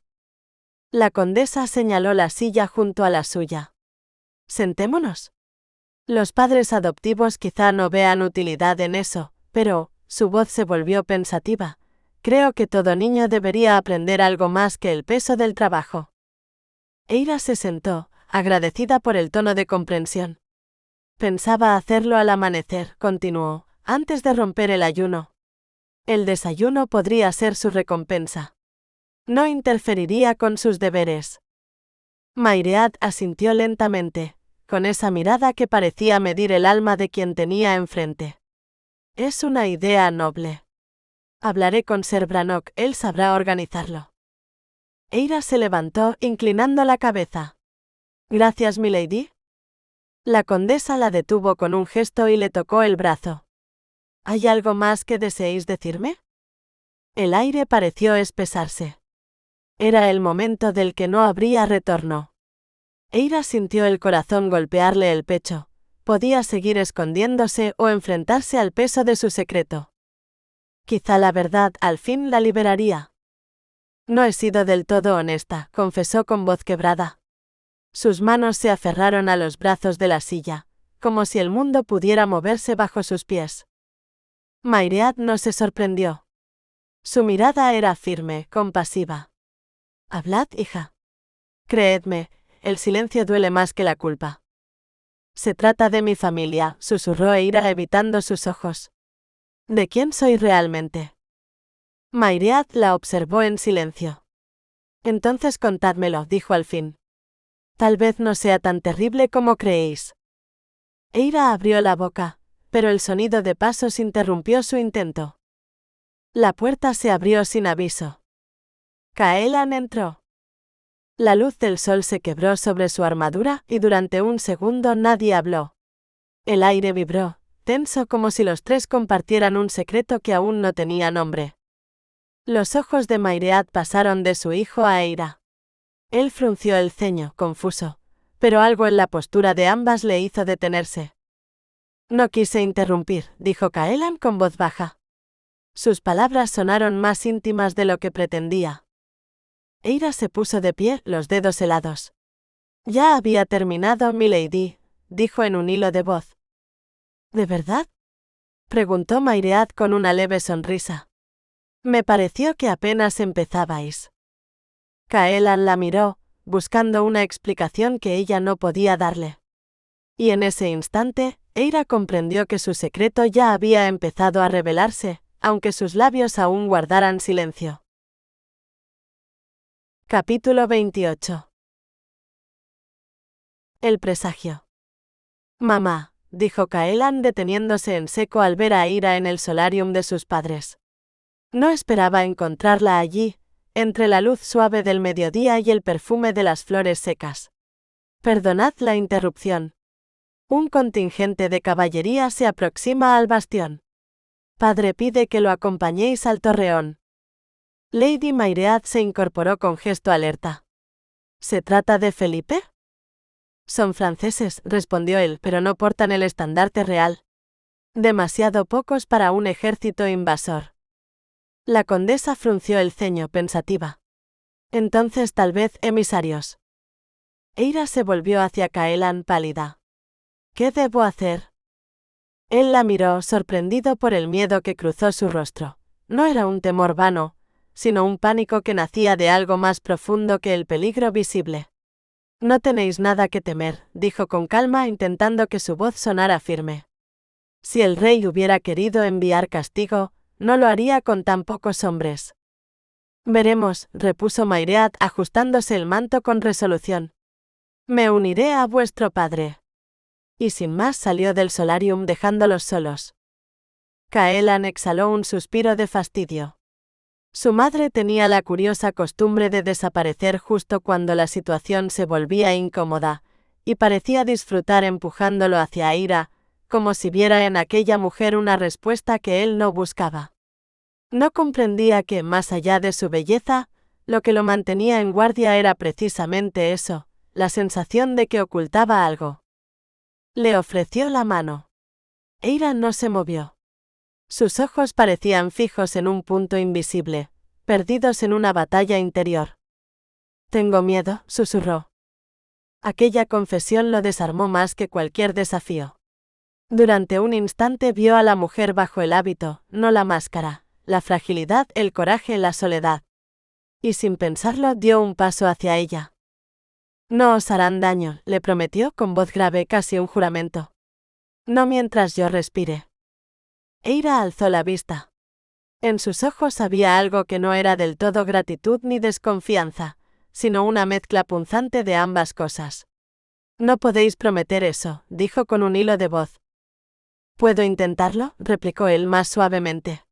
La condesa señaló la silla junto a la suya. Sentémonos. Los padres adoptivos quizá no vean utilidad en eso, pero, su voz se volvió pensativa. Creo que todo niño debería aprender algo más que el peso del trabajo. Eira se sentó, agradecida por el tono de comprensión. Pensaba hacerlo al amanecer, continuó, antes de romper el ayuno. El desayuno podría ser su recompensa. No interferiría con sus deberes. Mairead asintió lentamente, con esa mirada que parecía medir el alma de quien tenía enfrente. Es una idea noble. Hablaré con Ser Brannock, él sabrá organizarlo. Eira se levantó, inclinando la cabeza. Gracias, milady. La condesa la detuvo con un gesto y le tocó el brazo. ¿Hay algo más que deseéis decirme? El aire pareció espesarse. Era el momento del que no habría retorno. Eira sintió el corazón golpearle el pecho. Podía seguir escondiéndose o enfrentarse al peso de su secreto. Quizá la verdad al fin la liberaría. No he sido del todo honesta, confesó con voz quebrada. Sus manos se aferraron a los brazos de la silla, como si el mundo pudiera moverse bajo sus pies. Mairead no se sorprendió. Su mirada era firme, compasiva. Hablad, hija. Creedme, el silencio duele más que la culpa. Se trata de mi familia, susurró Eira evitando sus ojos. ¿De quién soy realmente? Mairead la observó en silencio. Entonces contádmelo, dijo al fin. Tal vez no sea tan terrible como creéis. Eira abrió la boca, pero el sonido de pasos interrumpió su intento. La puerta se abrió sin aviso. Caelan entró. La luz del sol se quebró sobre su armadura y durante un segundo nadie habló. El aire vibró, tenso como si los tres compartieran un secreto que aún no tenía nombre. Los ojos de Mairead pasaron de su hijo a Eira. Él frunció el ceño, confuso, pero algo en la postura de ambas le hizo detenerse. No quise interrumpir, dijo Caelan con voz baja. Sus palabras sonaron más íntimas de lo que pretendía. Eira se puso de pie, los dedos helados. Ya había terminado, milady, dijo en un hilo de voz. ¿De verdad? Preguntó Mairead con una leve sonrisa. Me pareció que apenas empezabais. Caelan la miró, buscando una explicación que ella no podía darle. Y en ese instante, Eira comprendió que su secreto ya había empezado a revelarse, aunque sus labios aún guardaran silencio. Capítulo 28. El presagio. Mamá, dijo Caelan deteniéndose en seco al ver a Eira en el solarium de sus padres. No esperaba encontrarla allí, entre la luz suave del mediodía y el perfume de las flores secas. Perdonad la interrupción. Un contingente de caballería se aproxima al bastión. Padre pide que lo acompañéis al torreón. Lady Mairead se incorporó con gesto alerta. ¿Se trata de Felipe? Son franceses, respondió él, pero no portan el estandarte real. Demasiado pocos para un ejército invasor. La condesa frunció el ceño, pensativa. Entonces tal vez emisarios. Eira se volvió hacia Caelan pálida. ¿Qué debo hacer? Él la miró, sorprendido por el miedo que cruzó su rostro. No era un temor vano, sino un pánico que nacía de algo más profundo que el peligro visible. No tenéis nada que temer, dijo con calma, intentando que su voz sonara firme. Si el rey hubiera querido enviar castigo, no lo haría con tan pocos hombres. Veremos, repuso Mairead ajustándose el manto con resolución. Me uniré a vuestro padre. Y sin más salió del solarium dejándolos solos. Caelan exhaló un suspiro de fastidio. Su madre tenía la curiosa costumbre de desaparecer justo cuando la situación se volvía incómoda, y parecía disfrutar empujándolo hacia Eira, como si viera en aquella mujer una respuesta que él no buscaba. No comprendía que, más allá de su belleza, lo que lo mantenía en guardia era precisamente eso, la sensación de que ocultaba algo. Le ofreció la mano. Eira no se movió. Sus ojos parecían fijos en un punto invisible, perdidos en una batalla interior. «Tengo miedo», susurró. Aquella confesión lo desarmó más que cualquier desafío. Durante un instante vio a la mujer bajo el hábito, no la máscara, la fragilidad, el coraje, la soledad. Y sin pensarlo dio un paso hacia ella. «No os harán daño», le prometió con voz grave, casi un juramento. «No mientras yo respire». Eira alzó la vista. En sus ojos había algo que no era del todo gratitud ni desconfianza, sino una mezcla punzante de ambas cosas. «No podéis prometer eso», dijo con un hilo de voz. «¿Puedo intentarlo?», replicó él más suavemente.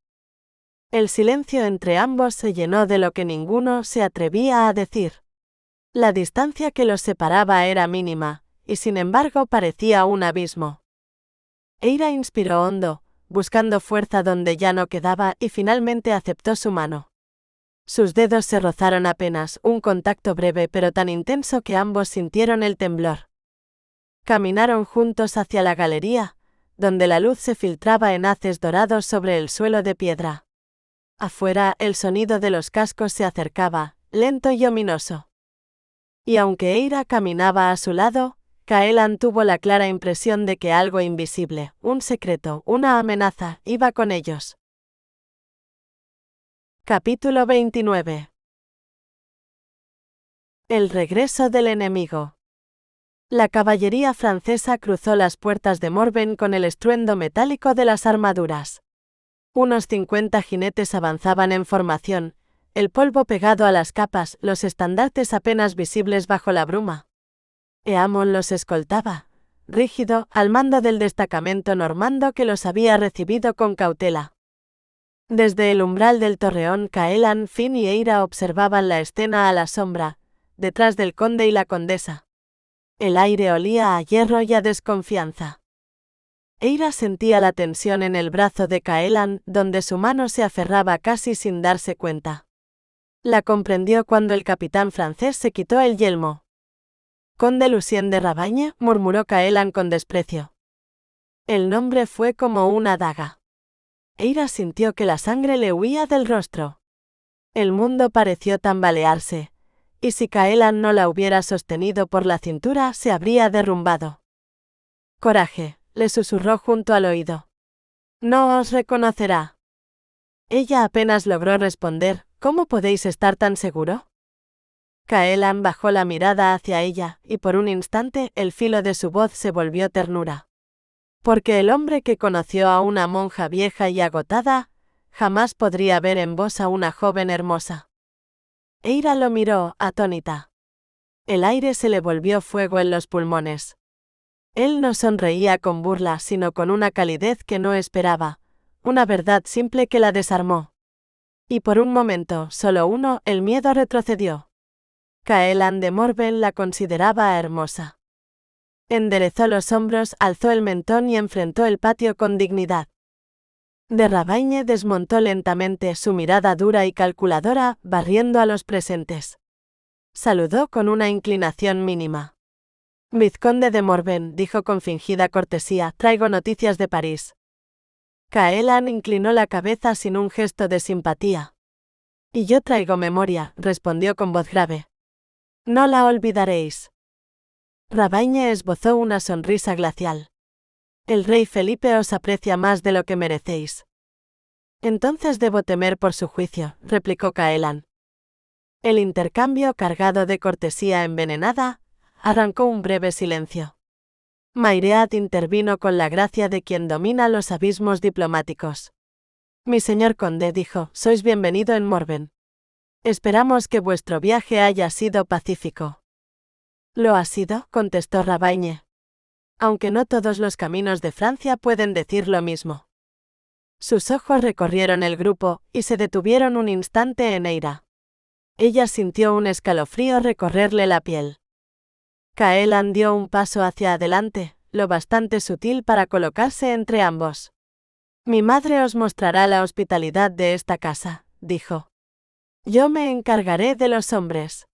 El silencio entre ambos se llenó de lo que ninguno se atrevía a decir. La distancia que los separaba era mínima, y sin embargo parecía un abismo. Eira inspiró hondo, buscando fuerza donde ya no quedaba, y finalmente aceptó su mano. Sus dedos se rozaron apenas, un contacto breve pero tan intenso que ambos sintieron el temblor. Caminaron juntos hacia la galería, donde la luz se filtraba en haces dorados sobre el suelo de piedra. Afuera, el sonido de los cascos se acercaba, lento y ominoso. Y aunque Eira caminaba a su lado, Caelan tuvo la clara impresión de que algo invisible, un secreto, una amenaza, iba con ellos. Capítulo 29. El regreso del enemigo. La caballería francesa cruzó las puertas de Morven con el estruendo metálico de las armaduras. Unos 50 jinetes avanzaban en formación, el polvo pegado a las capas, los estandartes apenas visibles bajo la bruma. Eamon los escoltaba, rígido, al mando del destacamento normando que los había recibido con cautela. Desde el umbral del torreón, Caelan, Finn y Eira observaban la escena a la sombra, detrás del conde y la condesa. El aire olía a hierro y a desconfianza. Eira sentía la tensión en el brazo de Caelan, donde su mano se aferraba casi sin darse cuenta. La comprendió cuando el capitán francés se quitó el yelmo. «Conde Lucien de Rabagne», murmuró Caelan con desprecio. El nombre fue como una daga. Eira sintió que la sangre le huía del rostro. El mundo pareció tambalearse, y si Caelan no la hubiera sostenido por la cintura se habría derrumbado. «Coraje», le susurró junto al oído. «No os reconocerá». Ella apenas logró responder. «¿Cómo podéis estar tan seguro?». Caelan bajó la mirada hacia ella, y por un instante el filo de su voz se volvió ternura. Porque el hombre que conoció a una monja vieja y agotada, jamás podría ver en vos a una joven hermosa. Eira lo miró, atónita. El aire se le volvió fuego en los pulmones. Él no sonreía con burla, sino con una calidez que no esperaba, una verdad simple que la desarmó. Y por un momento, solo uno, el miedo retrocedió. Caelan de Morven la consideraba hermosa. Enderezó los hombros, alzó el mentón y enfrentó el patio con dignidad. De Rabagne desmontó lentamente, su mirada dura y calculadora, barriendo a los presentes. Saludó con una inclinación mínima. «Vizconde de Morven», dijo con fingida cortesía, «traigo noticias de París». Caelan inclinó la cabeza sin un gesto de simpatía. «Y yo traigo memoria», respondió con voz grave. «No la olvidaréis». Rabagne esbozó una sonrisa glacial. «El rey Felipe os aprecia más de lo que merecéis». «Entonces debo temer por su juicio», replicó Caelan. El intercambio, cargado de cortesía envenenada, arrancó un breve silencio. Mairead intervino con la gracia de quien domina los abismos diplomáticos. «Mi señor conde», dijo, «sois bienvenido en Morven. Esperamos que vuestro viaje haya sido pacífico». «Lo ha sido», contestó Rabagne. «Aunque no todos los caminos de Francia pueden decir lo mismo». Sus ojos recorrieron el grupo, y se detuvieron un instante en Eira. Ella sintió un escalofrío recorrerle la piel. Caelan dio un paso hacia adelante, lo bastante sutil para colocarse entre ambos. «Mi madre os mostrará la hospitalidad de esta casa», dijo. «Yo me encargaré de los hombres».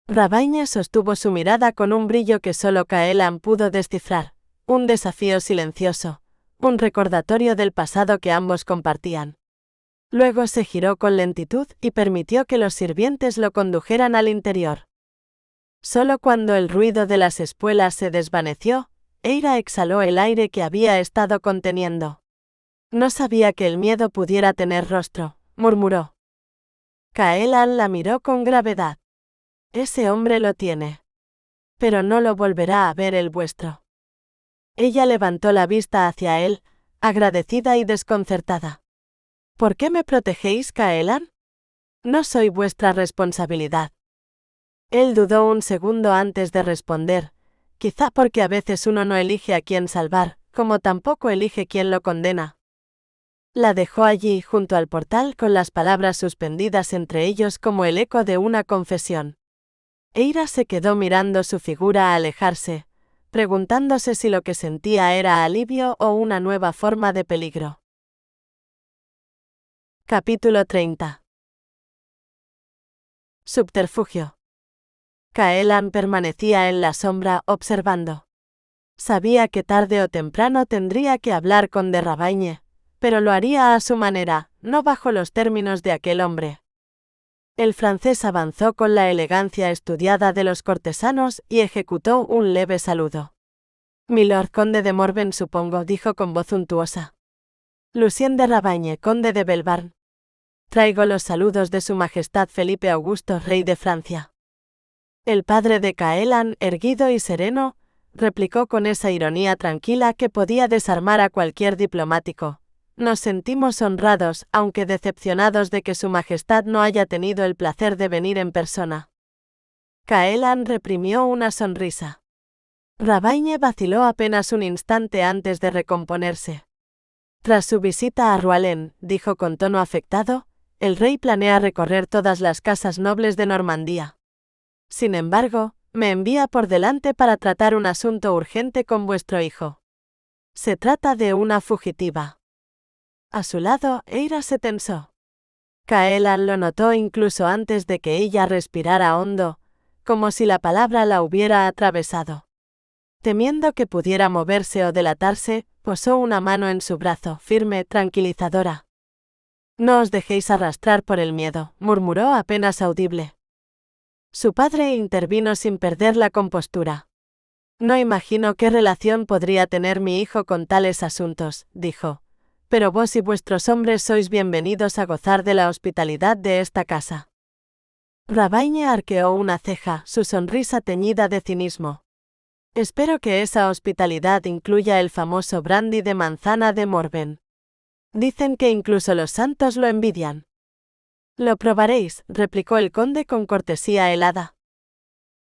Rabagne sostuvo su mirada con un brillo que solo Caelan pudo descifrar, un desafío silencioso, un recordatorio del pasado que ambos compartían. Luego se giró con lentitud y permitió que los sirvientes lo condujeran al interior. Solo cuando el ruido de las espuelas se desvaneció, Eira exhaló el aire que había estado conteniendo. No sabía que el miedo pudiera tener rostro, murmuró. Caelan la miró con gravedad. Ese hombre lo tiene. Pero no lo volverá a ver el vuestro. Ella levantó la vista hacia él, agradecida y desconcertada. ¿Por qué me protegéis, Caelan? No soy vuestra responsabilidad. Él dudó un segundo antes de responder, quizá porque a veces uno no elige a quién salvar, como tampoco elige quién lo condena. La dejó allí junto al portal con las palabras suspendidas entre ellos como el eco de una confesión. Eira se quedó mirando su figura alejarse, preguntándose si lo que sentía era alivio o una nueva forma de peligro. Capítulo 30. Subterfugio. Caelan permanecía en la sombra observando. Sabía que tarde o temprano tendría que hablar con de Rabagne, pero lo haría a su manera, no bajo los términos de aquel hombre. El francés avanzó con la elegancia estudiada de los cortesanos y ejecutó un leve saludo. «Milord conde de Morven, supongo», dijo con voz untuosa. «Lucien de Rabagne, conde de Belvarn. Traigo los saludos de su majestad Felipe Augusto, rey de Francia». El padre de Caelan, erguido y sereno, replicó con esa ironía tranquila que podía desarmar a cualquier diplomático. «Nos sentimos honrados, aunque decepcionados de que su majestad no haya tenido el placer de venir en persona». Caelan reprimió una sonrisa. Rabagne vaciló apenas un instante antes de recomponerse. «Tras su visita a Rouen», dijo con tono afectado, «el rey planea recorrer todas las casas nobles de Normandía. Sin embargo, me envía por delante para tratar un asunto urgente con vuestro hijo. Se trata de una fugitiva». A su lado, Eira se tensó. Caelan lo notó incluso antes de que ella respirara hondo, como si la palabra la hubiera atravesado. Temiendo que pudiera moverse o delatarse, posó una mano en su brazo, firme, tranquilizadora. «No os dejéis arrastrar por el miedo», murmuró apenas audible. Su padre intervino sin perder la compostura. «No imagino qué relación podría tener mi hijo con tales asuntos», dijo. «Pero vos y vuestros hombres sois bienvenidos a gozar de la hospitalidad de esta casa». Rabagne arqueó una ceja, su sonrisa teñida de cinismo. «Espero que esa hospitalidad incluya el famoso brandy de manzana de Morven. Dicen que incluso los santos lo envidian». «Lo probaréis», replicó el conde con cortesía helada.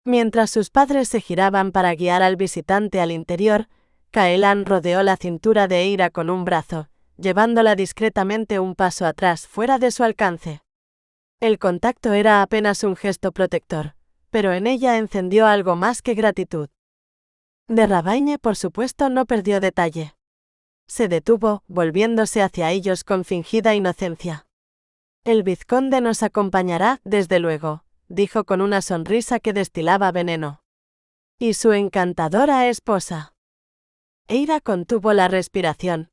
Mientras sus padres se giraban para guiar al visitante al interior, Caelan rodeó la cintura de Eira con un brazo, llevándola discretamente un paso atrás, fuera de su alcance. El contacto era apenas un gesto protector, pero en ella encendió algo más que gratitud. De Rabagne, por supuesto, no perdió detalle. Se detuvo, volviéndose hacia ellos con fingida inocencia. «El vizconde nos acompañará, desde luego», dijo con una sonrisa que destilaba veneno. «Y su encantadora esposa». Eira contuvo la respiración.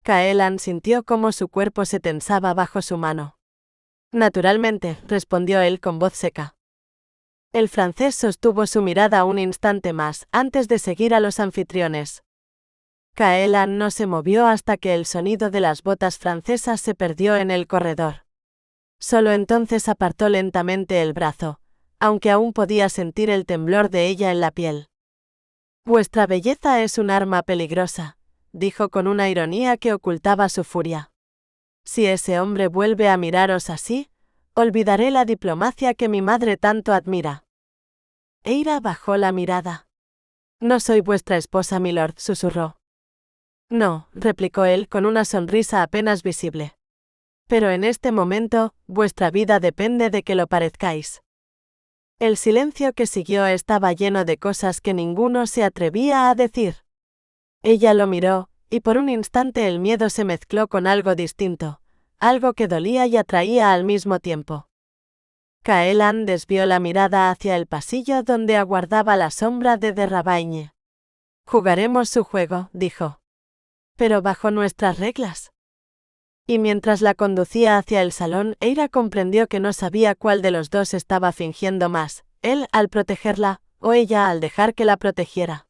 Caelan sintió cómo su cuerpo se tensaba bajo su mano. «Naturalmente», respondió él con voz seca. El francés sostuvo su mirada un instante más, antes de seguir a los anfitriones. Caelan no se movió hasta que el sonido de las botas francesas se perdió en el corredor. Solo entonces apartó lentamente el brazo, aunque aún podía sentir el temblor de ella en la piel. «Vuestra belleza es un arma peligrosa», dijo con una ironía que ocultaba su furia. «Si ese hombre vuelve a miraros así, olvidaré la diplomacia que mi madre tanto admira». Eira bajó la mirada. «No soy vuestra esposa, milord», susurró. «No», replicó él con una sonrisa apenas visible. «Pero en este momento, vuestra vida depende de que lo parezcáis». El silencio que siguió estaba lleno de cosas que ninguno se atrevía a decir. Ella lo miró, y por un instante el miedo se mezcló con algo distinto, algo que dolía y atraía al mismo tiempo. Caelan desvió la mirada hacia el pasillo donde aguardaba la sombra de Rabagne. Jugaremos su juego, dijo. Pero bajo nuestras reglas. Y mientras la conducía hacia el salón, Eira comprendió que no sabía cuál de los dos estaba fingiendo más, él al protegerla, o ella al dejar que la protegiera.